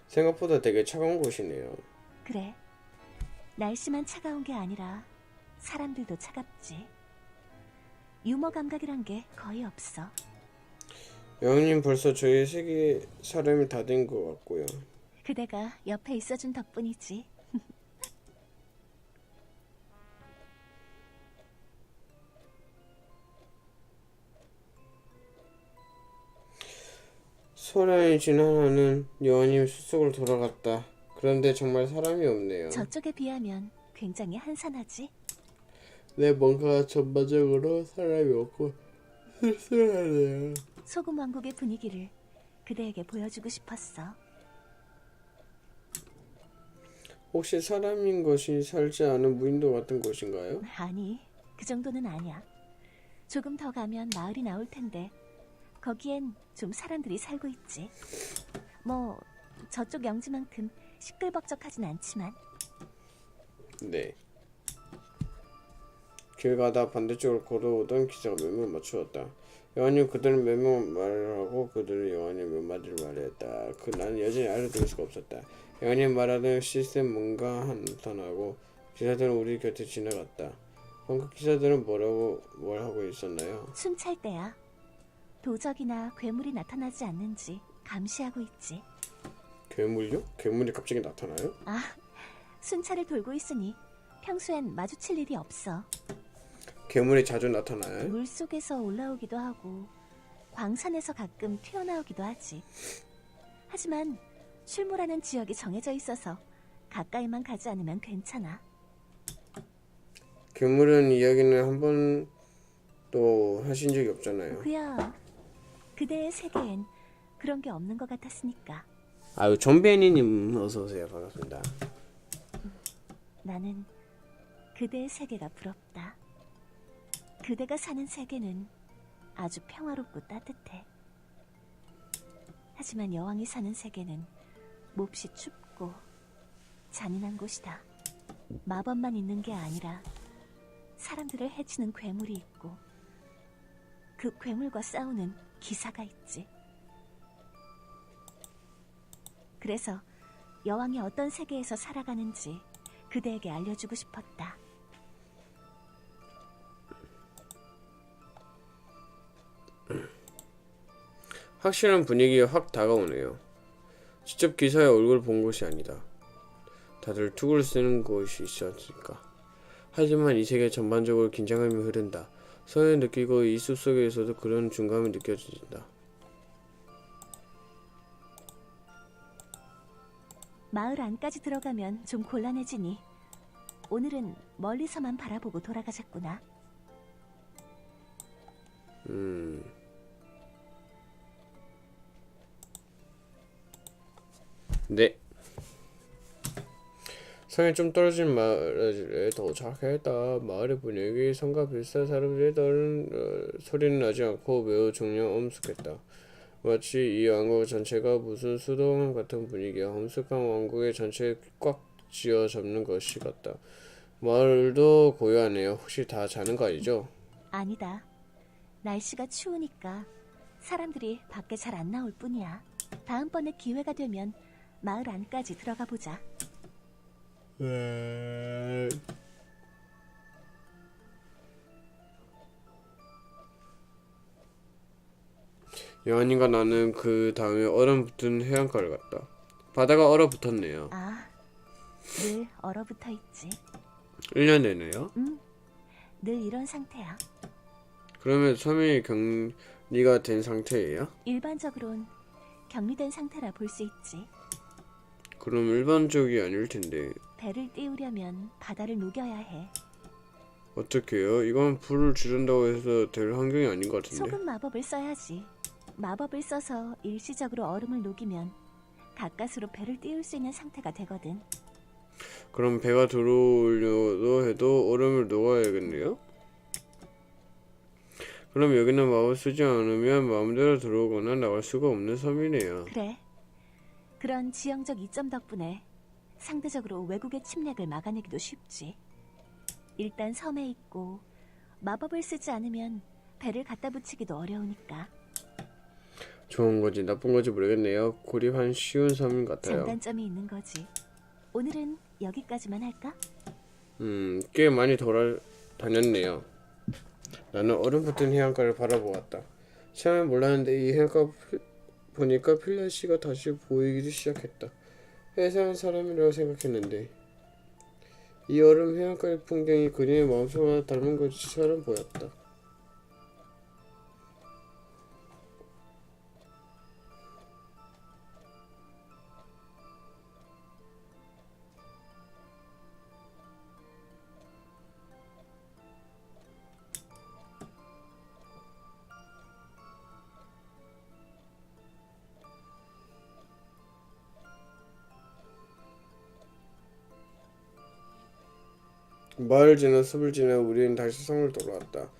생각보다 되게 차가운 곳이네요. 그래. 날씨만 차가운 게 아니라 사람들도 차갑지. 유머 감각이란 게 거의 없어. 여왕님, 벌써 저희 세계 사람이 다 된 것 같고요. 그대가 옆에 있어준 덕분이지. 소란이 지나가는 여왕님 숲속으로 돌아갔다. 그런데 정말 사람이 없네요. 저쪽에 비하면 굉장히 한산하지. 네, 뭔가 전반적으로 사람이 없고 쓸쓸하네요. 소금 왕국의 분위기를 그대에게 보여주고 싶었어. 혹시 사람인 것이 살지 않은 무인도 같은 곳인가요? 아니, 그 정도는 아니야. 조금 더 가면 마을이 나올 텐데 거기엔 좀 사람들이 살고 있지. 뭐 저쪽 영지만큼 시끌벅적하진 않지만. 네. 길 가다 반대쪽으로 걸어오던 기사가 몇 명 맞추었다. 여왕님, 그들은 몇 명 말을 하고 그들은 여왕님 몇 마디를 말했다. 나는 여전히 알아들을 수가 없었다. 여왕님 말하던 시스템 뭔가 나타나고 기사들은 우리 곁에 지나갔다. 방금 기사들은 뭘 하고 있었나요? 숨찰 때야. 도적이나 괴물이 나타나지 않는지 감시하고 있지. 괴물요? 괴물이 갑자기 나타나요? 순찰을 돌고 있으니 평소엔 마주칠 일이 없어. 괴물이 자주 나타나요? 물속에서 올라오기도 하고 광산에서 가끔 튀어나오기도 하지. 하지만 출몰하는 지역이 정해져 있어서 가까이만 가지 않으면 괜찮아. 괴물은 이야기는 한 번도 하신 적이 없잖아요. 그야 그대의 세계엔 그런 게 없는 것 같았으니까. 아유, 전배니님 어서 오세요. 반갑습니다. 나는 그대의 세계가 부럽다. 그대가 사는 세계는 아주 평화롭고 따뜻해. 하지만 여왕이 사는 세계는 몹시 춥고 잔인한 곳이다. 마법만 있는 게 아니라 사람들을 해치는 괴물이 있고 그 괴물과 싸우는 기사가 있지. 그래서 여왕이 어떤 세계에서 살아가는지 그대에게 알려주고 싶었다. 확실한 분위기가 확 다가오네요. 직접 기사에 얼굴 본 것이 아니다. 다들 툭을 쓰는 곳이 있었으니까. 하지만 이 세계 전반적으로 긴장감이 흐른다. 서연이 느끼고 이 숲속에서도 그런 중감이 느껴진다. 마을 안까지 들어가면 좀 곤란해지니 오늘은 멀리서만 바라보고 돌아가자꾸나. 네. 성에 좀 떨어진 마을에 도착했다. 마을의 분위기 성과 비슷한 사람들이 떠는 소리는 나지 않고 매우 조용 엄숙했다. 마치 이 왕국 전체가 무슨 수도원 같은 분위기야. 엄숙한 왕국의 전체에 꽉 쥐어 잡는 것이 같다. 마을도 고요하네요. 혹시 다 자는 거 아니죠? 아니다. 날씨가 추우니까 사람들이 밖에 잘 안 나올 뿐이야. 다음번에 기회가 되면 마을 안까지 들어가 보자. 여한님과 나는 그 다음에 얼어붙은 해안가를 갔다. 바다가 얼어붙었네요. 아, 늘 얼어붙어 있지. 1년 내내요? 늘 이런 상태야. 그러면 섬이 격리가 된 상태예요? 일반적으로는 격리된 상태라 볼 수 있지. 그럼 일반적이 아닐 텐데 배를 띄우려면 바다를 녹여야 해. 어떻게요? 이건 불을 지른다고 해서 될 환경이 아닌 것 같은데. 소금 마법을 써야지. 마법을 써서 일시적으로 얼음을 녹이면 가까스로 배를 띄울 수 있는 상태가 되거든. 그럼 배가 들어오려도 해도 얼음을 녹아야겠네요? 그럼 여기는 마법 쓰지 않으면 마음대로 들어오거나 나갈 수가 없는 섬이네요. 그래. 그런 지형적 이점 덕분에 상대적으로 외국의 침략을 막아내기도 쉽지. 일단 섬에 있고 마법을 쓰지 않으면 배를 갖다 붙이기도 어려우니까. 좋은 건지 나쁜 건지 모르겠네요. 고립한 쉬운 섬 같아요. 장단점이 있는 거지. 오늘은 여기까지만 할까? 꽤 많이 돌아다녔네요. 나는 얼음 붙은 해안가를 바라보았다. 처음엔 몰랐는데 이 해안가 보니까 필라시가 다시 보이기 시작했다. 해사한 사람이라고 생각했는데 이 얼음 해안가의 풍경이 그녀의 마음속과 닮은 것처럼 보였다. 마을을 지나 숲을 지나 우리는 다시 성을 돌아왔다.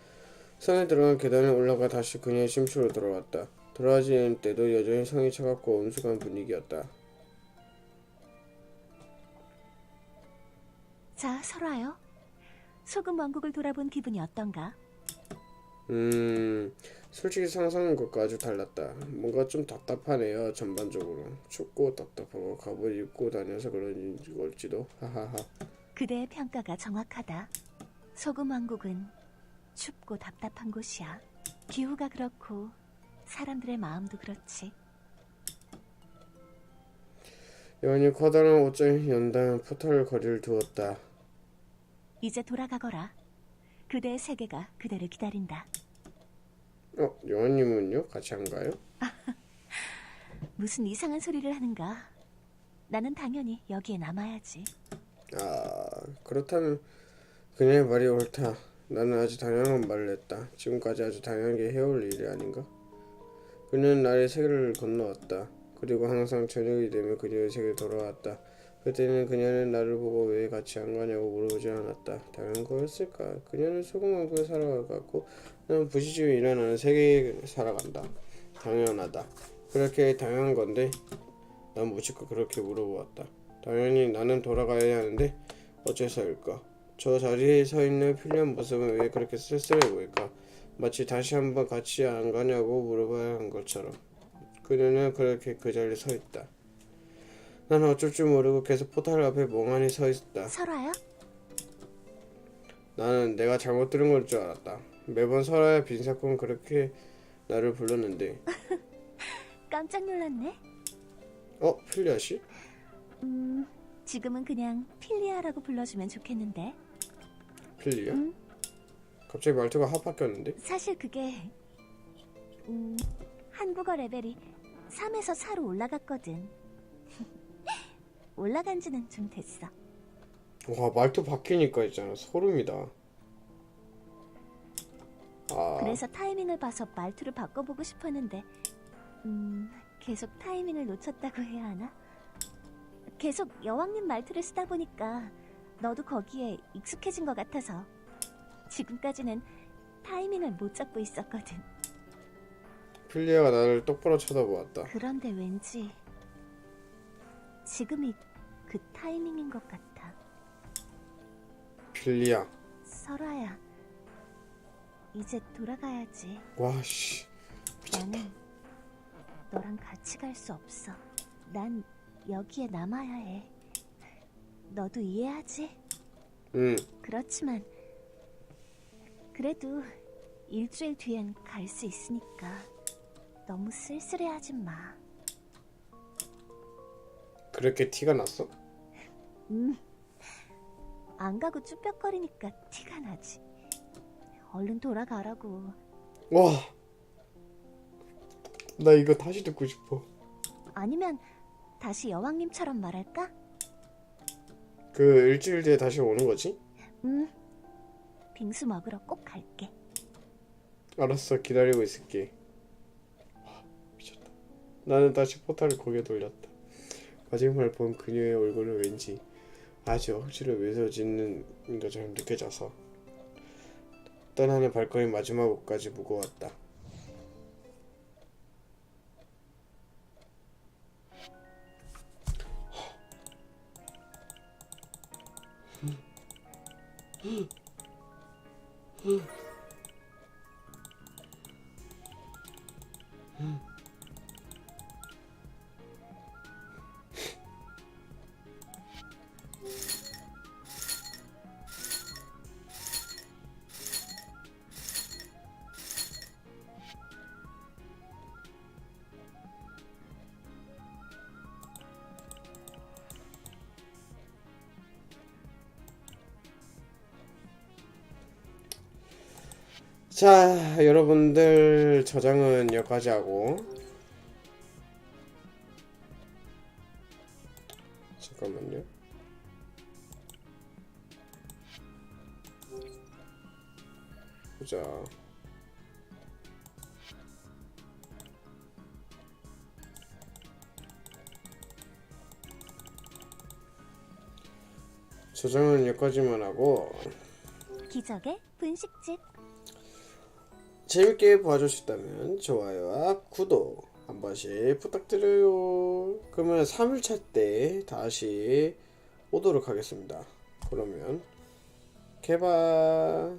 성에 들어간 계단을 올라가 다시 그녀의 침실로 돌아왔다. 돌아가지는 때도 여전히 성이 차갑고 엄숙한 분위기였다. 자, 설아요. 소금 왕국을 돌아본 기분이 어떤가? 솔직히 상상한 것과 아주 달랐다. 뭔가 좀 답답하네요. 전반적으로 춥고 답답하고 갑옷 입고 다녀서 그런지도. 하하하. 그대의 평가가 정확하다. 소금 왕국은 춥고 답답한 곳이야. 기후가 그렇고 사람들의 마음도 그렇지. 여인이 커다란 옷장에 연단 포탈 거리를 두었다. 이제 돌아가거라. 그대의 세계가 그대를 기다린다. 여인님은요? 같이 안 가요? 무슨 이상한 소리를 하는가? 나는 당연히 여기에 남아야지. 그렇다면 그녀의 말이 옳다. 나는 아주 당연한 말을 했다. 지금까지 아주 당연하게 해올 일이 아닌가? 그녀는 나의 세계를 건너왔다. 그리고 항상 저녁이 되면 그녀의 세계에 돌아왔다. 그때는 그녀는 나를 보고 왜 같이 안 가냐고 물어보지 않았다. 당연한 거였을까? 그녀는 소금왕국에 살아갔고 나는 부시집에 일어나는 세계에 살아간다. 당연하다. 그렇게 당연한 건데 난 무심코 그렇게 물어보았다. 당연히 나는 돌아가야 하는데 어째서일까? 저 자리에 서 있는 필리한 모습은 왜 그렇게 쓸쓸해 보일까? 마치 다시 한번 같이 안 가냐고 물어봐야 한 것처럼. 그녀는 그렇게 그 자리에 서 있다. 난 어쩔 줄 모르고 계속 포탈 앞에 멍하니 서 있었다. 설아야? 나는 내가 잘못 들은 걸 줄 알았다. 매번 설아야 빈사건 그렇게 나를 불렀는데. 깜짝 놀랐네. 필리아 씨? 지금은 그냥 필리아라고 불러주면 좋겠는데. 필리아? 응? 갑자기 말투가 확 바뀌었는데? 사실 그게 한국어 레벨이 3에서 4로 올라갔거든. 올라간 지는 좀 됐어. 와, 말투 바뀌니까 있잖아. 소름이다. 그래서 타이밍을 봐서 말투를 바꿔보고 싶었는데 계속 타이밍을 놓쳤다고 해야 하나? 계속 여왕님 말투를 쓰다 보니까 너도 거기에 익숙해진 것 같아서 지금까지는 타이밍을 못 잡고 있었거든. 필리아가 나를 똑바로 쳐다보았다. 그런데 왠지 지금이 그 타이밍인 것 같아. 필리아. 설아야, 이제 돌아가야지. 와, 씨. 나는 너랑 같이 갈 수 없어. 난 여기에 남아야 해. 너도 이해하지? 응. 그렇지만 그래도 일주일 뒤엔 갈 수 있으니까 너무 쓸쓸해하지 마. 그렇게 티가 났어? 안 가고 쭈뼛거리니까 티가 나지. 얼른 돌아가라고. 와. 나 이거 다시 듣고 싶어. 아니면 다시 여왕님처럼 말할까? 그 일주일 뒤에 다시 오는 거지? 빙수 먹으러 꼭 갈게. 알았어, 기다리고 있을게. 와, 미쳤다. 나는 다시 포탈을 고개 돌렸다. 마지막을 본 그녀의 얼굴은 왠지 아주 억지로 미소 짓는 것처럼 느껴져서 떠나는 발걸음 마지막 옷까지 무거웠다. 자, 여러분들 저장은 여기까지 하고 잠깐만요. 보자. 저장은 여기까지만 하고 기적의 분식집. 재밌게 봐주셨다면 좋아요와 구독 한 번씩 부탁드려요. 그러면 3일차 때 다시 오도록 하겠습니다. 그러면 개발.